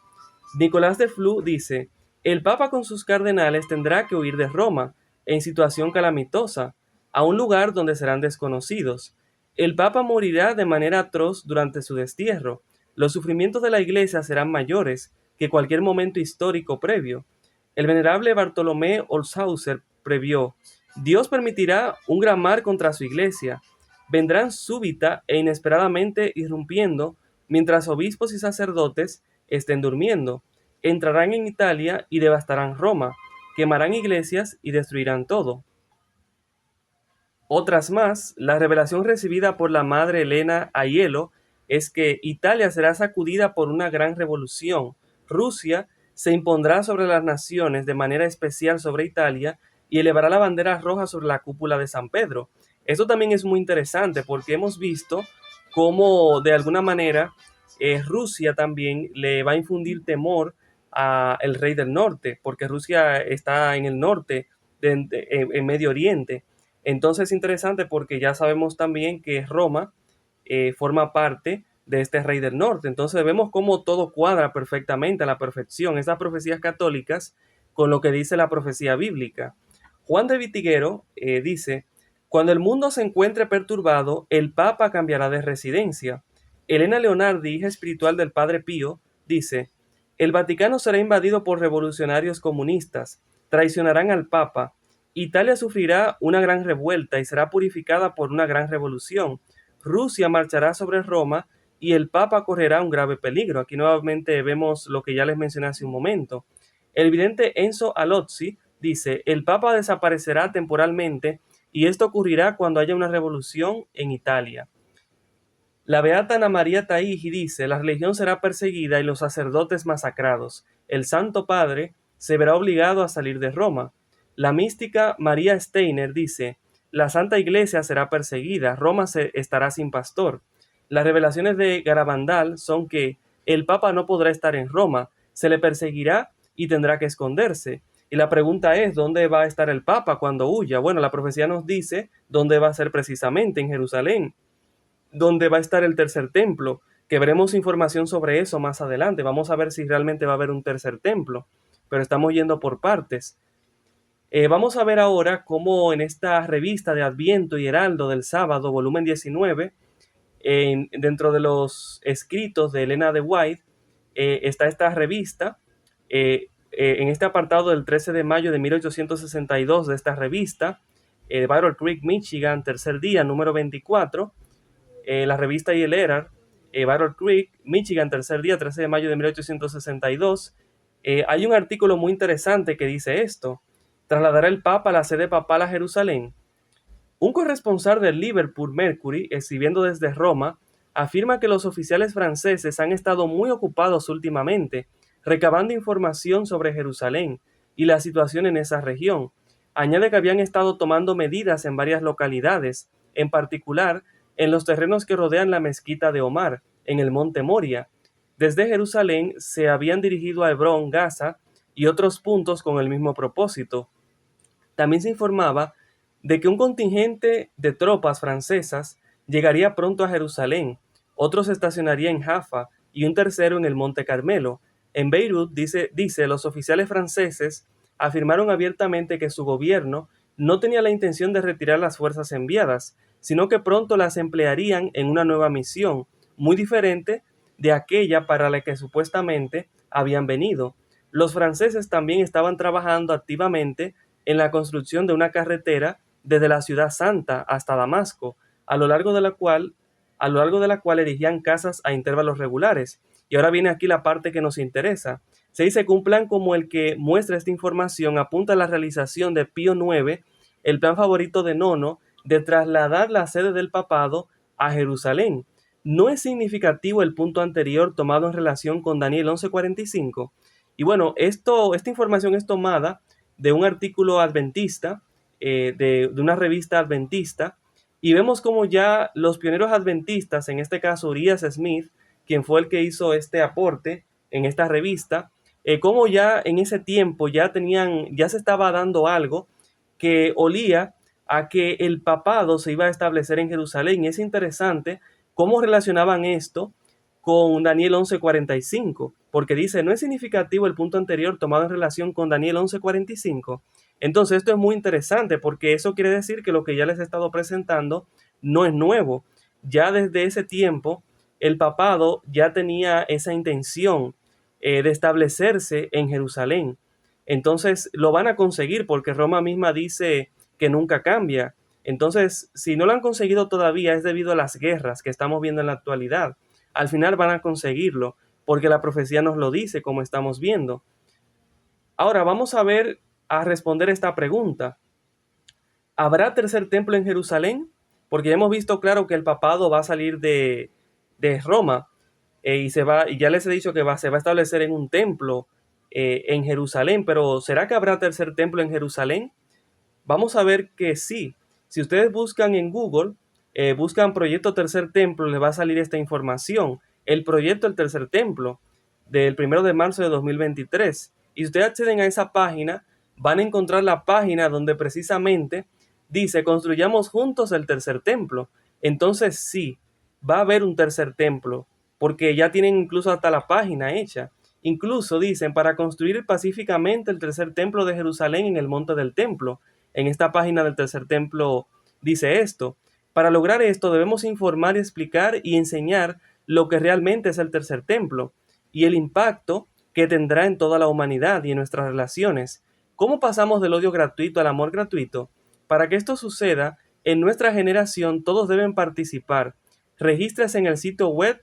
Nicolás de Flu dice: el Papa con sus cardenales tendrá que huir de Roma, en situación calamitosa, a un lugar donde serán desconocidos. El Papa morirá de manera atroz durante su destierro. Los sufrimientos de la Iglesia serán mayores que cualquier momento histórico previo. El venerable Bartolomé Olshauser previó: Dios permitirá un gran mar contra su Iglesia. Vendrán súbita e inesperadamente irrumpiendo, mientras obispos y sacerdotes estén durmiendo. Entrarán en Italia y devastarán Roma, quemarán iglesias y destruirán todo. Otras más, la revelación recibida por la madre Elena Aiello es que Italia será sacudida por una gran revolución. Rusia se impondrá sobre las naciones de manera especial sobre Italia y elevará la bandera roja sobre la cúpula de San Pedro. Esto también es muy interesante porque hemos visto cómo de alguna manera Rusia también le va a infundir temor al rey del norte, porque Rusia está en el norte, en Medio Oriente. Entonces es interesante porque ya sabemos también que Roma forma parte de este rey del norte. Entonces vemos cómo todo cuadra perfectamente, a la perfección, esas profecías católicas con lo que dice la profecía bíblica. Juan de Vitiguero dice: cuando el mundo se encuentre perturbado, el Papa cambiará de residencia. Elena Leonardi, hija espiritual del Padre Pío, dice: el Vaticano será invadido por revolucionarios comunistas, traicionarán al Papa, Italia sufrirá una gran revuelta y será purificada por una gran revolución. Rusia marchará sobre Roma y el Papa correrá un grave peligro. Aquí nuevamente vemos lo que ya les mencioné hace un momento. El vidente Enzo Alozzi dice, el Papa desaparecerá temporalmente y esto ocurrirá cuando haya una revolución en Italia. La beata Ana María Taigi dice, la religión será perseguida y los sacerdotes masacrados. El Santo Padre se verá obligado a salir de Roma. La mística María Steiner dice, la Santa Iglesia será perseguida, Roma estará sin pastor. Las revelaciones de Garabandal son que el Papa no podrá estar en Roma, se le perseguirá y tendrá que esconderse. Y la pregunta es, ¿dónde va a estar el Papa cuando huya? Bueno, la profecía nos dice dónde va a ser precisamente, en Jerusalén, donde va a estar el tercer templo, que veremos información sobre eso más adelante. Vamos a ver si realmente va a haber un tercer templo, pero estamos yendo por partes. Vamos a ver ahora cómo en esta revista de Adviento y Heraldo del sábado, volumen 19, dentro de los escritos de Elena de White, está esta revista. En este apartado del 13 de mayo de 1862 de esta revista, Battle Creek, Michigan, tercer día, número 24, la revista y el Herald, Battle Creek, Michigan, tercer día, 13 de mayo de 1862, hay un artículo muy interesante que dice esto: ¿trasladará el Papa la sede papal a Jerusalén? Un corresponsal del Liverpool Mercury, escribiendo desde Roma, afirma que los oficiales franceses han estado muy ocupados últimamente, recabando información sobre Jerusalén y la situación en esa región. Añade que habían estado tomando medidas en varias localidades, en particular en los terrenos que rodean la mezquita de Omar, en el monte Moria. Desde Jerusalén se habían dirigido a Hebrón, Gaza y otros puntos con el mismo propósito. También se informaba de que un contingente de tropas francesas llegaría pronto a Jerusalén, otro se estacionaría en Jaffa y un tercero en el Monte Carmelo. En Beirut, dice, los oficiales franceses afirmaron abiertamente que su gobierno no tenía la intención de retirar las fuerzas enviadas, sino que pronto las emplearían en una nueva misión, muy diferente de aquella para la que supuestamente habían venido. Los franceses también estaban trabajando activamente en la construcción de una carretera desde la ciudad santa hasta Damasco, a lo largo de la cual erigían casas a intervalos regulares. Y ahora viene aquí la parte que nos interesa. Se dice que un plan como el que muestra esta información apunta a la realización de Pío IX, el plan favorito de Nono, de trasladar la sede del papado a Jerusalén. ¿No es significativo el punto anterior tomado en relación con Daniel 11:45? Y bueno, esta información es tomada de un artículo adventista, de una revista adventista, y vemos como ya los pioneros adventistas, en este caso Urias Smith, quien fue el que hizo este aporte en esta revista, como ya en ese tiempo ya se estaba dando algo que olía a que el papado se iba a establecer en Jerusalén. Y es interesante cómo relacionaban esto con Daniel 11:45, porque dice, ¿no es significativo el punto anterior tomado en relación con Daniel 11:45? Entonces esto es muy interesante porque eso quiere decir que lo que ya les he estado presentando no es nuevo. Ya desde ese tiempo el papado ya tenía esa intención de establecerse en Jerusalén. Entonces lo van a conseguir porque Roma misma dice que nunca cambia. Entonces, si no lo han conseguido todavía es debido a las guerras que estamos viendo en la actualidad. Al final van a conseguirlo porque la profecía nos lo dice, como estamos viendo. Ahora vamos a responder esta pregunta. ¿Habrá tercer templo en Jerusalén? Porque ya hemos visto claro que el papado va a salir de Roma, y ya les he dicho que se va a establecer en un templo en Jerusalén, pero ¿será que habrá tercer templo en Jerusalén? Vamos a ver que sí. Si ustedes buscan en Google, buscan proyecto tercer templo, les va a salir esta información. El proyecto del tercer templo del 1 de marzo de 2023. Y si ustedes acceden a esa página, van a encontrar la página donde precisamente dice, construyamos juntos el tercer templo. Entonces sí, va a haber un tercer templo, porque ya tienen incluso hasta la página hecha. Incluso dicen, para construir pacíficamente el tercer templo de Jerusalén en el monte del templo. En esta página del tercer templo dice esto: para lograr esto debemos informar, explicar y enseñar lo que realmente es el tercer templo y el impacto que tendrá en toda la humanidad y en nuestras relaciones. ¿Cómo pasamos del odio gratuito al amor gratuito? Para que esto suceda, en nuestra generación todos deben participar. Regístrese en el sitio web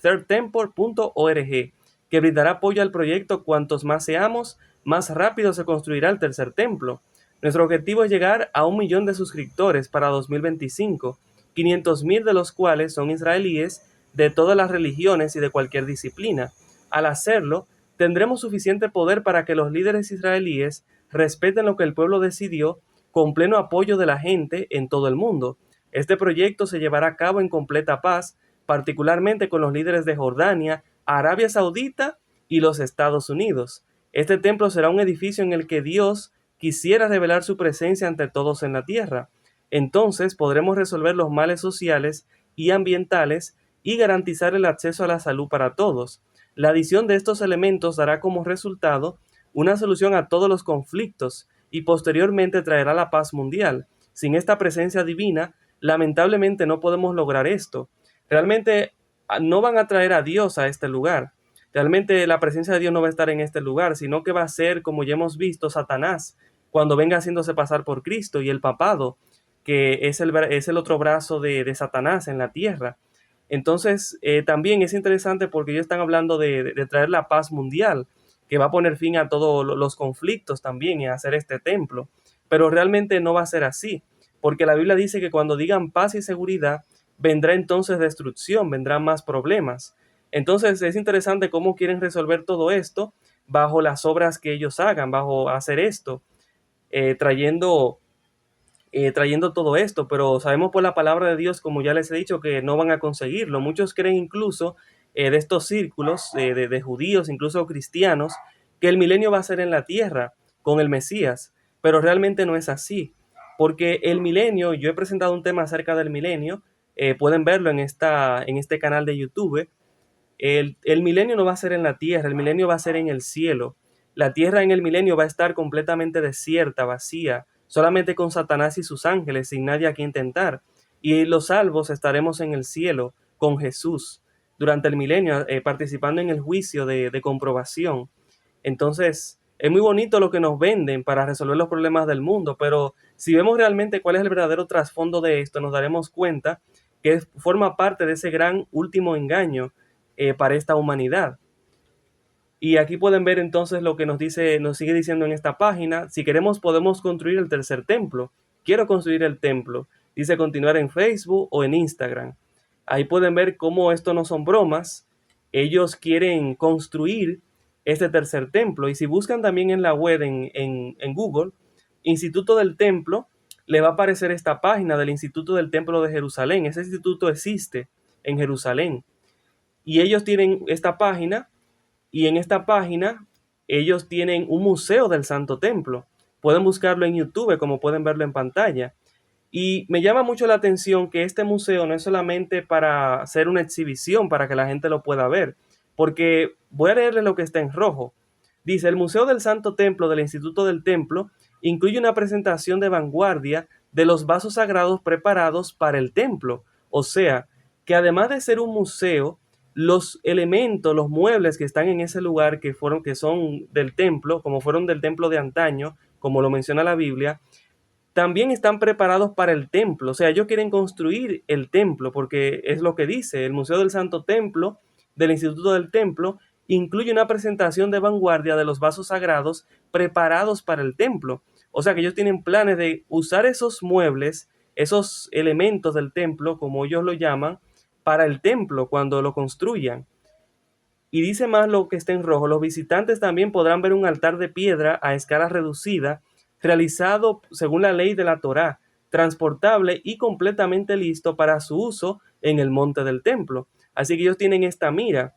thirdtemple.org, que brindará apoyo al proyecto. Cuantos más seamos, más rápido se construirá el tercer templo. Nuestro objetivo es llegar a 1 millón de suscriptores para 2025, 500,000 de los cuales son israelíes de todas las religiones y de cualquier disciplina. Al hacerlo, tendremos suficiente poder para que los líderes israelíes respeten lo que el pueblo decidió, con pleno apoyo de la gente en todo el mundo. Este proyecto se llevará a cabo en completa paz, particularmente con los líderes de Jordania, Arabia Saudita y los Estados Unidos. Este templo será un edificio en el que Dios quisiera revelar su presencia ante todos en la tierra. Entonces podremos resolver los males sociales y ambientales y garantizar el acceso a la salud para todos. La adición de estos elementos dará como resultado una solución a todos los conflictos y posteriormente traerá la paz mundial. Sin esta presencia divina, lamentablemente no podemos lograr esto. Realmente no van a traer a Dios a este lugar. Realmente la presencia de Dios no va a estar en este lugar, sino que va a ser, como ya hemos visto, Satanás, cuando venga haciéndose pasar por Cristo, y el papado, que es el otro brazo de Satanás en la tierra. Entonces, también es interesante porque ellos están hablando de traer la paz mundial, que va a poner fin a todos los conflictos también y a hacer este templo. Pero realmente no va a ser así, porque la Biblia dice que cuando digan paz y seguridad, vendrá entonces destrucción, vendrán más problemas. Entonces es interesante cómo quieren resolver todo esto bajo las obras que ellos hagan, bajo hacer esto, trayendo trayendo todo esto, pero sabemos por la palabra de Dios, como ya les he dicho, que no van a conseguirlo. Muchos creen incluso de estos círculos de judíos, incluso cristianos, que el milenio va a ser en la tierra con el Mesías, pero realmente no es así, porque el milenio, yo he presentado un tema acerca del milenio, pueden verlo en este canal de YouTube. El milenio no va a ser en la tierra, el milenio va a ser en el cielo. La tierra en el milenio va a estar completamente desierta, vacía, solamente con Satanás y sus ángeles, sin nadie a quien tentar. Y los salvos estaremos en el cielo con Jesús durante el milenio, participando en el juicio de comprobación. Entonces, es muy bonito lo que nos venden para resolver los problemas del mundo, pero si vemos realmente cuál es el verdadero trasfondo de esto, nos daremos cuenta que forma parte de ese gran último engaño para esta humanidad. Y aquí pueden ver entonces lo que nos sigue diciendo en esta página. Si queremos, podemos construir el tercer templo. Quiero construir el templo. Dice continuar en Facebook o en Instagram. Ahí pueden ver cómo esto no son bromas. Ellos quieren construir este tercer templo. Y si buscan también en la web, en Google, Instituto del Templo, le va a aparecer esta página del Instituto del Templo de Jerusalén. Ese instituto existe en Jerusalén. Y ellos tienen esta página, y en esta página ellos tienen un museo del Santo Templo. Pueden buscarlo en YouTube, como pueden verlo en pantalla. Y me llama mucho la atención que este museo no es solamente para hacer una exhibición, para que la gente lo pueda ver, porque voy a leerle lo que está en rojo. Dice, el Museo del Santo Templo del Instituto del Templo incluye una presentación de vanguardia de los vasos sagrados preparados para el templo. O sea, que además de ser un museo, los elementos, los muebles que están en ese lugar, que son del templo, como fueron del templo de antaño, como lo menciona la Biblia, también están preparados para el templo. O sea, ellos quieren construir el templo, porque es lo que dice, el Museo del Santo Templo, del Instituto del Templo, incluye una presentación de vanguardia de los vasos sagrados preparados para el templo. O sea, que ellos tienen planes de usar esos muebles, esos elementos del templo, como ellos lo llaman, para el templo cuando lo construyan. Y dice más lo que está en rojo, los visitantes también podrán ver un altar de piedra a escala reducida, realizado según la ley de la Torá, transportable y completamente listo para su uso en el monte del templo. Así que ellos tienen esta mira.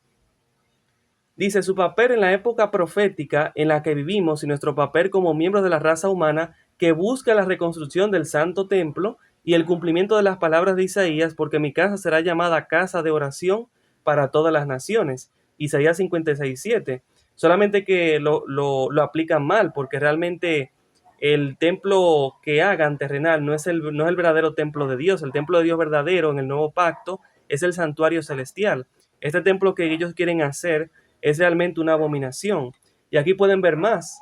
Dice, su papel en la época profética en la que vivimos y nuestro papel como miembros de la raza humana que busca la reconstrucción del santo templo y el cumplimiento de las palabras de Isaías, porque mi casa será llamada casa de oración para todas las naciones. Isaías 56:7. Solamente que lo aplican mal, porque realmente el templo que hagan terrenal no es el verdadero templo de Dios. El templo de Dios verdadero en el nuevo pacto es el santuario celestial. Este templo que ellos quieren hacer es realmente una abominación. Y aquí pueden ver más.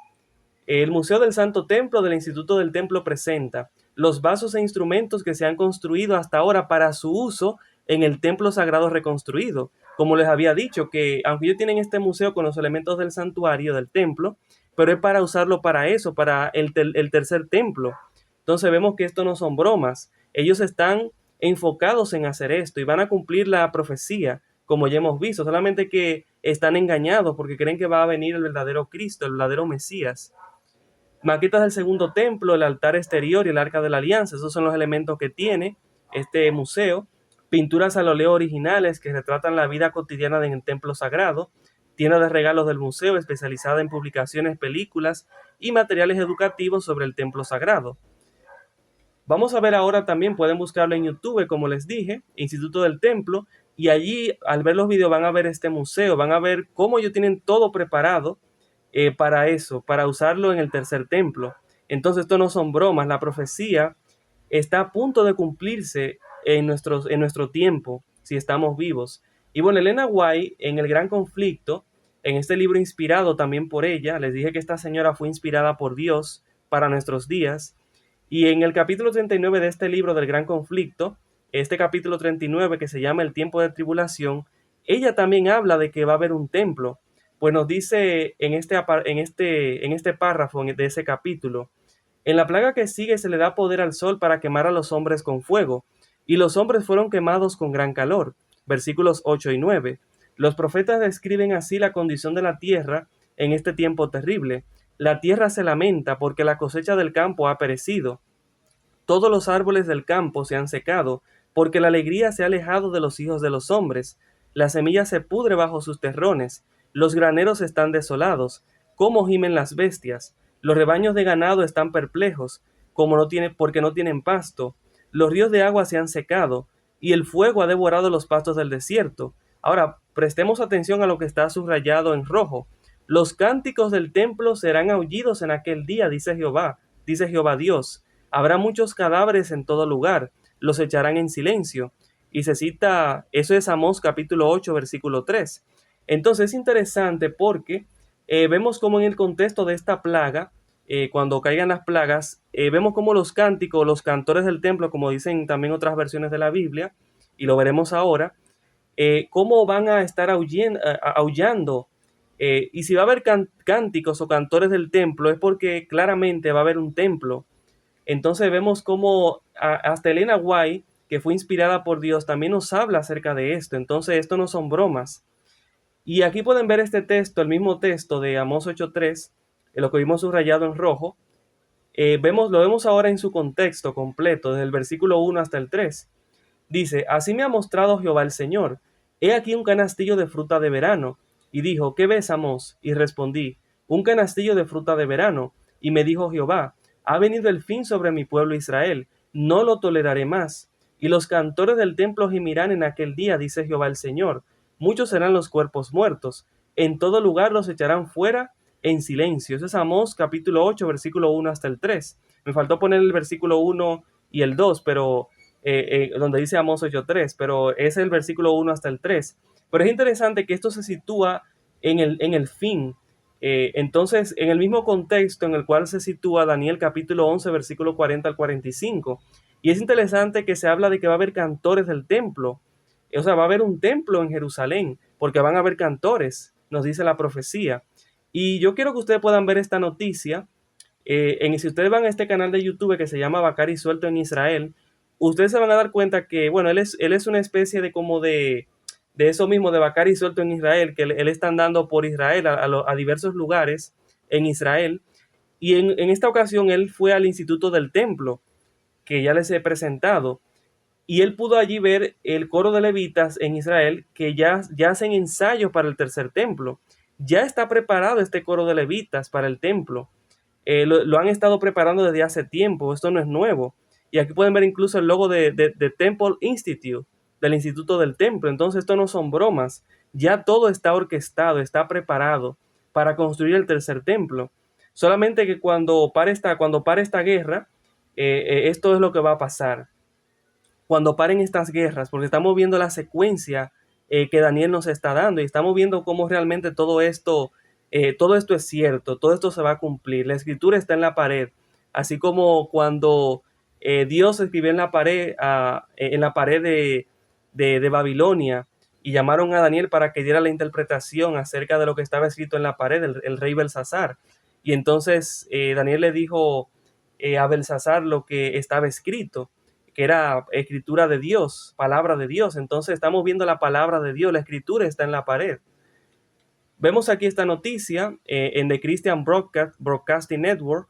El Museo del Santo Templo del Instituto del Templo presenta los vasos e instrumentos que se han construido hasta ahora para su uso en el templo sagrado reconstruido. Como les había dicho, que aunque ellos tienen este museo con los elementos del santuario, del templo, pero es para usarlo para eso, para el tercer templo. Entonces vemos que esto no son bromas. Ellos están enfocados en hacer esto y van a cumplir la profecía, como ya hemos visto, solamente que están engañados porque creen que va a venir el verdadero Cristo, el verdadero Mesías. Maquetas del segundo templo, el altar exterior y el arca de la alianza, esos son los elementos que tiene este museo. Pinturas al óleo originales que retratan la vida cotidiana en el templo sagrado. Tienda de regalos del museo especializada en publicaciones, películas y materiales educativos sobre el templo sagrado. Vamos a ver ahora también, pueden buscarlo en YouTube, como les dije, Instituto del Templo, y allí al ver los videos van a ver este museo, van a ver cómo ellos tienen todo preparado para eso, para usarlo en el tercer templo. Entonces esto no son bromas, la profecía está a punto de cumplirse en nuestro tiempo, si estamos vivos. Y bueno, Elena White, en El Gran Conflicto, en este libro inspirado también por ella, les dije que esta señora fue inspirada por Dios para nuestros días, y en el capítulo 39 de este libro del Gran Conflicto, este capítulo 39 que se llama El tiempo de tribulación, ella también habla de que va a haber un templo. Pues nos dice en este párrafo de ese capítulo, en la plaga que sigue se le da poder al sol para quemar a los hombres con fuego, y los hombres fueron quemados con gran calor. Versículos 8 y 9. Los profetas describen así la condición de la tierra en este tiempo terrible. La tierra se lamenta porque la cosecha del campo ha perecido. Todos los árboles del campo se han secado, porque la alegría se ha alejado de los hijos de los hombres. La semilla se pudre bajo sus terrones, los graneros están desolados, como gimen las bestias. Los rebaños de ganado están perplejos, porque no tienen pasto. Los ríos de agua se han secado, y el fuego ha devorado los pastos del desierto. Ahora, prestemos atención a lo que está subrayado en rojo. Los cánticos del templo serán aullidos en aquel día, dice Jehová Dios. Habrá muchos cadáveres en todo lugar, los echarán en silencio. Y se cita, eso es Amós capítulo 8, versículo 3. Entonces es interesante porque vemos como en el contexto de esta plaga, cuando caigan las plagas, vemos como los cánticos, los cantores del templo, como dicen también otras versiones de la Biblia, y lo veremos ahora, cómo van a estar aullando. Y si va a haber cánticos o cantores del templo, es porque claramente va a haber un templo. Entonces vemos cómo hasta Elena White, que fue inspirada por Dios, también nos habla acerca de esto. Entonces esto no son bromas. Y aquí pueden ver este texto, el mismo texto de Amós 8.3, lo que vimos subrayado en rojo. Lo vemos ahora en su contexto completo, desde el versículo 1 hasta el 3. Dice, así me ha mostrado Jehová el Señor. He aquí un canastillo de fruta de verano. Y dijo, ¿qué ves, Amós? Y respondí, un canastillo de fruta de verano. Y me dijo Jehová, ha venido el fin sobre mi pueblo Israel, no lo toleraré más. Y los cantores del templo gimirán en aquel día, dice Jehová el Señor. Muchos serán los cuerpos muertos. En todo lugar los echarán fuera en silencio. Eso es Amós capítulo 8, versículo 1 hasta el 3. Me faltó poner el versículo 1 y el 2, pero donde dice Amós 8.3, pero es el versículo 1 hasta el 3. Pero es interesante que esto se sitúa en el fin. Entonces, en el mismo contexto en el cual se sitúa Daniel capítulo 11, versículo 40 al 45. Y es interesante que se habla de que va a haber cantores del templo. O sea, va a haber un templo en Jerusalén, porque van a haber cantores, nos dice la profecía. Y yo quiero que ustedes puedan ver esta noticia. Si ustedes van a este canal de YouTube que se llama Bacari Suelto en Israel, ustedes se van a dar cuenta que, bueno, él es una especie de como de eso mismo, de Bacari Suelto en Israel, que él está andando por Israel, a diversos lugares en Israel. Y en esta ocasión él fue al Instituto del Templo, que ya les he presentado. Y él pudo allí ver el coro de levitas en Israel que ya hacen ensayos para el tercer templo. Ya está preparado este coro de levitas para el templo. Lo han estado preparando desde hace tiempo, esto no es nuevo. Y aquí pueden ver incluso el logo de Temple Institute, del Instituto del Templo. Entonces esto no son bromas, ya todo está orquestado, está preparado para construir el tercer templo. Solamente que cuando pare esta guerra, esto es lo que va a pasar. Cuando paren estas guerras, porque estamos viendo la secuencia que Daniel nos está dando y estamos viendo cómo realmente todo esto todo esto es cierto, todo esto se va a cumplir, la escritura está en la pared, así como cuando Dios escribió en la pared de Babilonia y llamaron a Daniel para que diera la interpretación acerca de lo que estaba escrito en la pared, el rey Belsasar. Y entonces Daniel le dijo a Belsasar lo que estaba escrito, que era escritura de Dios, palabra de Dios. Entonces estamos viendo la palabra de Dios, la escritura está en la pared. Vemos aquí esta noticia en The Christian Broadcasting Network.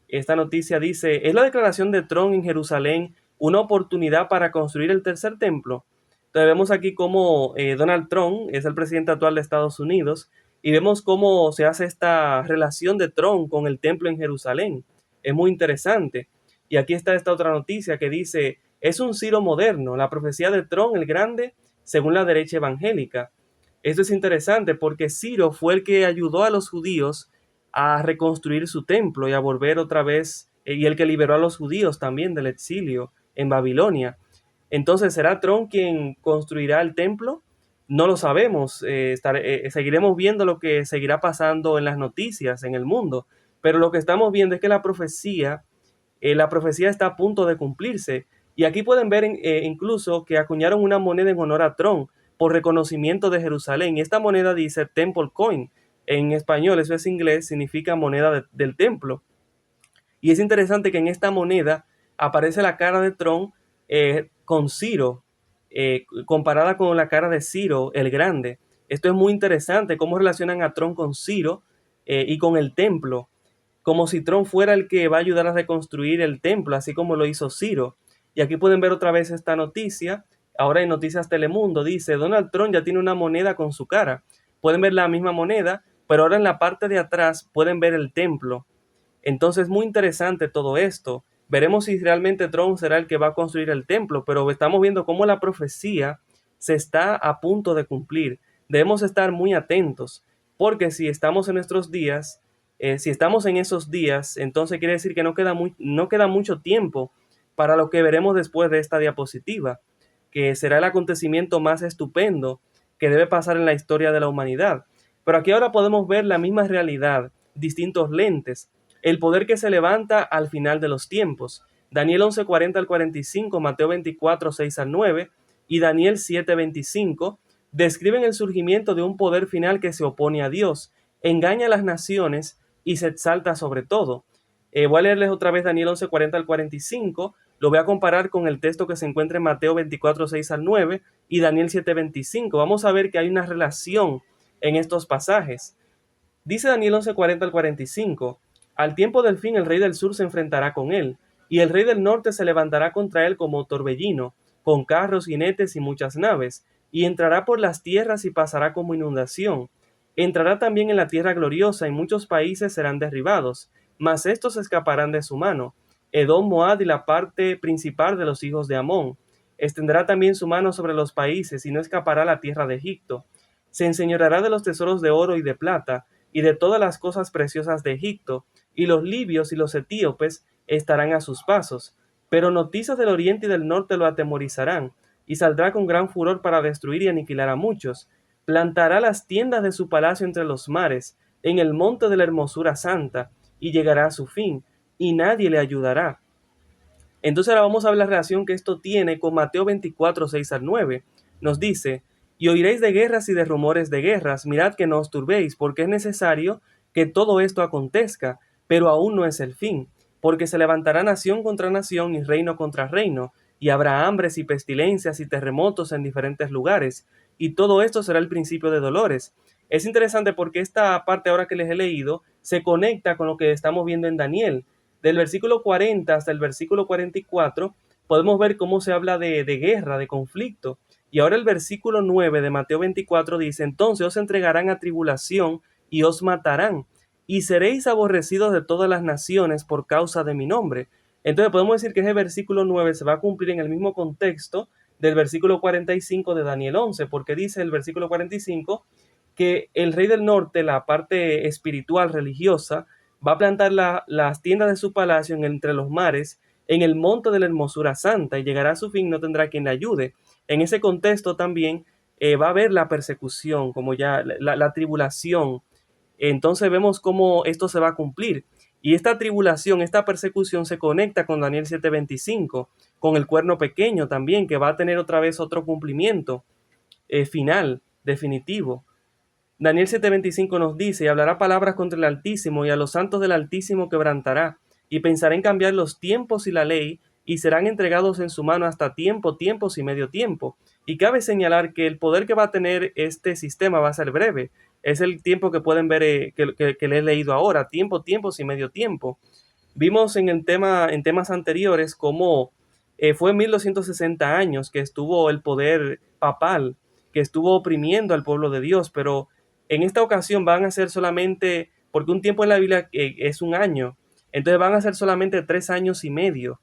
Esta noticia dice: ¿es la declaración de Trump en Jerusalén una oportunidad para construir el tercer templo? Entonces vemos aquí cómo Donald Trump es el presidente actual de Estados Unidos y vemos cómo se hace esta relación de Trump con el templo en Jerusalén. Es muy interesante. Y aquí está esta otra noticia que dice: es un Ciro moderno, la profecía de Trump el Grande según la derecha evangélica. Esto es interesante porque Ciro fue el que ayudó a los judíos a reconstruir su templo y a volver otra vez, y el que liberó a los judíos también del exilio en Babilonia. Entonces, ¿será Trump quien construirá el templo? No lo sabemos. Seguiremos viendo lo que seguirá pasando en las noticias, en el mundo. Pero lo que estamos viendo es que la profecía está a punto de cumplirse. Y aquí pueden ver incluso que acuñaron una moneda en honor a Trump por reconocimiento de Jerusalén. Y esta moneda dice Temple Coin. En español, eso es inglés, significa moneda del templo. Y es interesante que en esta moneda aparece la cara de Trump con Ciro, comparada con la cara de Ciro el Grande. Esto es muy interesante, cómo relacionan a Trump con Ciro y con el templo, como si Trump fuera el que va a ayudar a reconstruir el templo, así como lo hizo Ciro. Y aquí pueden ver otra vez esta noticia. Ahora en Noticias Telemundo dice: Donald Trump ya tiene una moneda con su cara. Pueden ver la misma moneda, pero ahora en la parte de atrás pueden ver el templo. Entonces, muy interesante todo esto. Veremos si realmente Trump será el que va a construir el templo, pero estamos viendo cómo la profecía se está a punto de cumplir. Debemos estar muy atentos, porque si estamos en nuestros días, si estamos en esos días, entonces quiere decir que no queda mucho tiempo para lo que veremos después de esta diapositiva, que será el acontecimiento más estupendo que debe pasar en la historia de la humanidad. Pero aquí ahora podemos ver la misma realidad, distintos lentes, el poder que se levanta al final de los tiempos. Daniel 11:40 al 45, Mateo 24, 6 al 9 y Daniel 7:25 describen el surgimiento de un poder final que se opone a Dios, engaña a las naciones y se exalta sobre todo. Voy a leerles otra vez Daniel 11:40 al 45, lo voy a comparar con el texto que se encuentra en Mateo 24, 6 al 9 y Daniel 7:25. Vamos a ver que hay una relación en estos pasajes. Dice Daniel 11:40 al 45, al tiempo del fin el rey del sur se enfrentará con él, y el rey del norte se levantará contra él como torbellino, con carros, jinetes y muchas naves, y entrará por las tierras y pasará como inundación. Entrará también en la tierra gloriosa y muchos países serán derribados, mas estos escaparán de su mano, Edom, Moab y la parte principal de los hijos de Amón. Extenderá también su mano sobre los países y no escapará la tierra de Egipto. Se enseñoreará de los tesoros de oro y de plata, y de todas las cosas preciosas de Egipto, y los libios y los etíopes estarán a sus pasos. Pero noticias del oriente y del norte lo atemorizarán, y saldrá con gran furor para destruir y aniquilar a muchos. Plantará las tiendas de su palacio entre los mares, en el monte de la hermosura santa, y llegará a su fin, y nadie le ayudará. Entonces ahora vamos a ver la relación que esto tiene con Mateo 24, 6 al 9. Nos dice: y oiréis de guerras y de rumores de guerras, mirad que no os turbéis, porque es necesario que todo esto acontezca, pero aún no es el fin, porque se levantará nación contra nación y reino contra reino, y habrá hambres y pestilencias y terremotos en diferentes lugares, y todo esto será el principio de dolores. Es interesante porque esta parte ahora que les he leído se conecta con lo que estamos viendo en Daniel. Del versículo 40 hasta el versículo 44 podemos ver cómo se habla de guerra, de conflicto. Y ahora el versículo 9 de Mateo 24 dice: entonces os entregarán a tribulación y os matarán, y seréis aborrecidos de todas las naciones por causa de mi nombre. Entonces podemos decir que ese versículo 9 se va a cumplir en el mismo contexto del versículo 45 de Daniel 11, porque dice el versículo 45 que el rey del norte, la parte espiritual, religiosa, va a plantar las tiendas de su palacio entre los mares, en el monte de la hermosura santa, y llegará a su fin, no tendrá quien le ayude. En ese contexto también va a haber la persecución, como ya la tribulación, Entonces vemos cómo esto se va a cumplir. Y esta tribulación, esta persecución se conecta con Daniel 7:25, con el cuerno pequeño también, que va a tener otra vez otro cumplimiento final, definitivo. Daniel 7:25 nos dice: y hablará palabras contra el Altísimo, y a los santos del Altísimo quebrantará, y pensará en cambiar los tiempos y la ley, y serán entregados en su mano hasta tiempo, tiempos y medio tiempo. Y cabe señalar que el poder que va a tener este sistema va a ser breve. Es el tiempo que pueden ver, que le he leído ahora: tiempo, tiempos y medio tiempo. Vimos en temas anteriores cómo fue 1260 años que estuvo el poder papal, que estuvo oprimiendo al pueblo de Dios, pero en esta ocasión van a ser solamente, porque un tiempo en la Biblia es un año, entonces van a ser solamente 3 años y medio.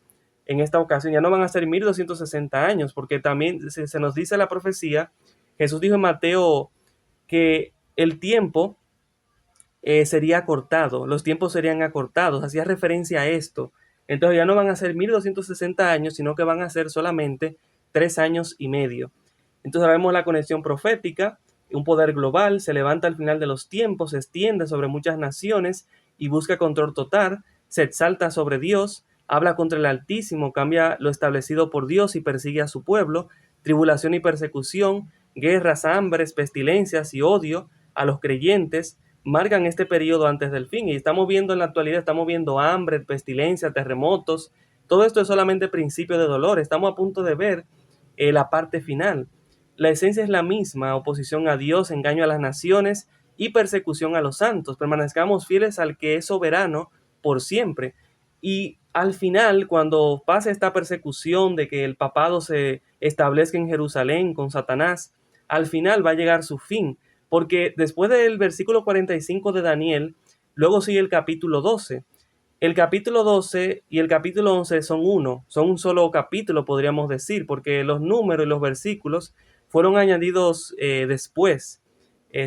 En esta ocasión ya no van a ser 1260 años, porque también se nos dice la profecía. Jesús dijo en Mateo que el tiempo sería acortado, los tiempos serían acortados, hacía referencia a esto. Entonces ya no van a ser 1260 años, sino que van a ser solamente 3 años y medio. Entonces vemos la conexión profética: un poder global se levanta al final de los tiempos, se extiende sobre muchas naciones y busca control total, se exalta sobre Dios, habla contra el Altísimo, cambia lo establecido por Dios y persigue a su pueblo, tribulación y persecución, guerras, hambres, pestilencias y odio a los creyentes marcan este periodo antes del fin. Y estamos viendo en la actualidad, estamos viendo hambre, pestilencia, terremotos. Todo esto es solamente principio de dolor. Estamos a punto de ver la parte final. La esencia es la misma: oposición a Dios, engaño a las naciones y persecución a los santos. Permanezcamos fieles al que es soberano por siempre. Y al final, cuando pase esta persecución de que el papado se establezca en Jerusalén con Satanás, al final va a llegar su fin, porque después del versículo 45 de Daniel, luego sigue el capítulo 12. El capítulo 12 y el capítulo 11 son un solo capítulo, podríamos decir, porque los números y los versículos fueron añadidos después,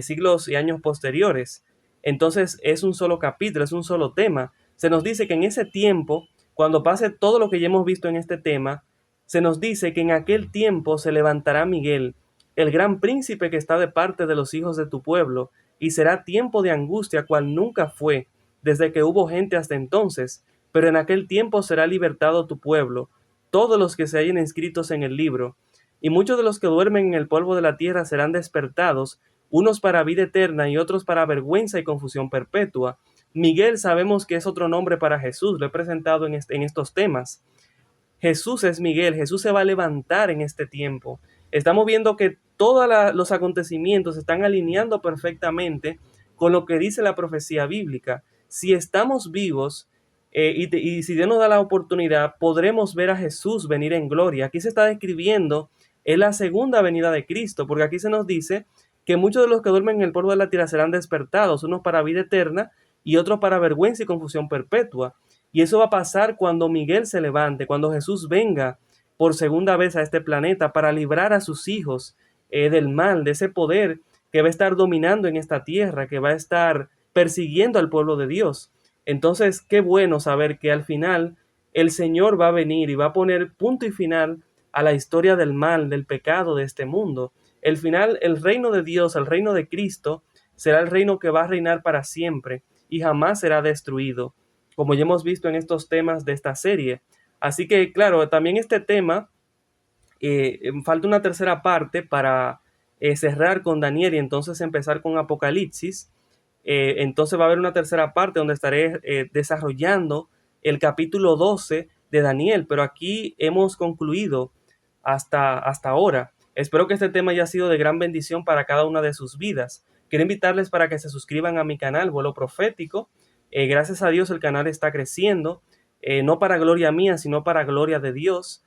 siglos y años posteriores. Entonces es un solo capítulo, es un solo tema. Se nos dice que en ese tiempo, cuando pase todo lo que ya hemos visto en este tema, se nos dice que en aquel tiempo se levantará Miguel, el gran príncipe que está de parte de los hijos de tu pueblo, y será tiempo de angustia cual nunca fue, desde que hubo gente hasta entonces, pero en aquel tiempo será libertado tu pueblo, todos los que se hayan inscritos en el libro, y muchos de los que duermen en el polvo de la tierra serán despertados, unos para vida eterna y otros para vergüenza y confusión perpetua. Miguel sabemos que es otro nombre para Jesús, lo he presentado en estos temas. Jesús es Miguel, Jesús se va a levantar en este tiempo. Estamos viendo que todos los acontecimientos se están alineando perfectamente con lo que dice la profecía bíblica. Si estamos vivos y si Dios nos da la oportunidad, podremos ver a Jesús venir en gloria. Aquí se está describiendo en la segunda venida de Cristo, porque aquí se nos dice que muchos de los que duermen en el polvo de la tierra serán despertados, unos para vida eterna y otros para vergüenza y confusión perpetua. Y eso va a pasar cuando Miguel se levante, cuando Jesús venga por segunda vez a este planeta para librar a sus hijos del mal, de ese poder que va a estar dominando en esta tierra, que va a estar persiguiendo al pueblo de Dios. Entonces, qué bueno saber que al final el Señor va a venir y va a poner punto y final a la historia del mal, del pecado de este mundo. El final, el reino de Dios, el reino de Cristo, será el reino que va a reinar para siempre y jamás será destruido, como ya hemos visto en estos temas de esta serie. Así que, claro, también este tema, falta una tercera parte para cerrar con Daniel y entonces empezar con Apocalipsis. Entonces va a haber una tercera parte donde estaré desarrollando el capítulo 12 de Daniel, pero aquí hemos concluido hasta ahora. Espero que este tema haya sido de gran bendición para cada una de sus vidas. Quiero invitarles para que se suscriban a mi canal Vuelo Profético. Gracias a Dios el canal está creciendo, no para gloria mía, sino para gloria de Dios.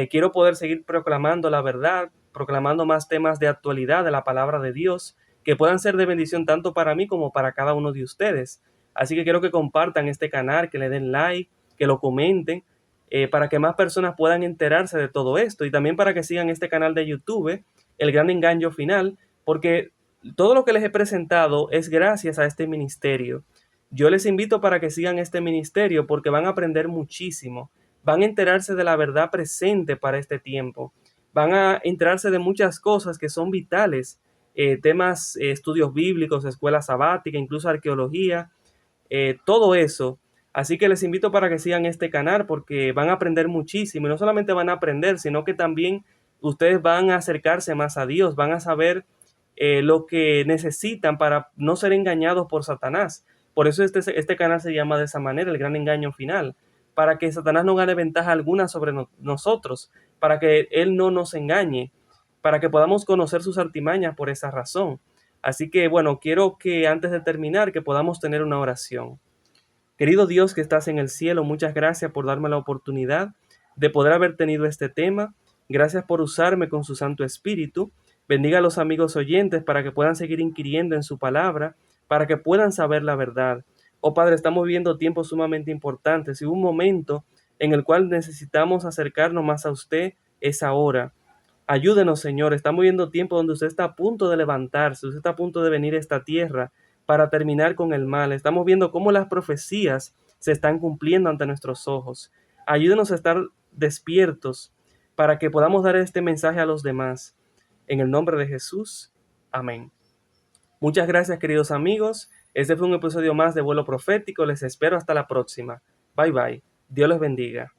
Quiero poder seguir proclamando la verdad, proclamando más temas de actualidad de la palabra de Dios, que puedan ser de bendición tanto para mí como para cada uno de ustedes. Así que quiero que compartan este canal, que le den like, que lo comenten, para que más personas puedan enterarse de todo esto, y también para que sigan este canal de YouTube, El Gran Engaño Final, porque todo lo que les he presentado es gracias a este ministerio. Yo les invito para que sigan este ministerio porque van a aprender muchísimo, van a enterarse de la verdad presente para este tiempo, van a enterarse de muchas cosas que son vitales temas, estudios bíblicos, escuela sabática, incluso arqueología, todo eso. Así que les invito para que sigan este canal porque van a aprender muchísimo y no solamente van a aprender, sino que también ustedes van a acercarse más a Dios, van a saber lo que necesitan para no ser engañados por Satanás. Por eso este canal se llama de esa manera, el gran engaño final, para que Satanás no gane ventaja alguna sobre nosotros, para que él no nos engañe, para que podamos conocer sus artimañas por esa razón. Así que bueno, quiero que antes de terminar, que podamos tener una oración. Querido Dios que estás en el cielo, muchas gracias por darme la oportunidad de poder haber tenido este tema. Gracias por usarme con su Santo Espíritu. Bendiga a los amigos oyentes para que puedan seguir inquiriendo en su palabra, para que puedan saber la verdad. Oh Padre, estamos viviendo tiempos sumamente importantes y un momento en el cual necesitamos acercarnos más a usted es ahora. Ayúdenos, Señor. Estamos viviendo tiempo donde usted está a punto de levantarse, usted está a punto de venir a esta tierra para terminar con el mal. Estamos viendo cómo las profecías se están cumpliendo ante nuestros ojos. Ayúdenos a estar despiertos para que podamos dar este mensaje a los demás. En el nombre de Jesús. Amén. Muchas gracias, queridos amigos. Este fue un episodio más de Vuelo Profético. Les espero hasta la próxima. Bye bye. Dios les bendiga.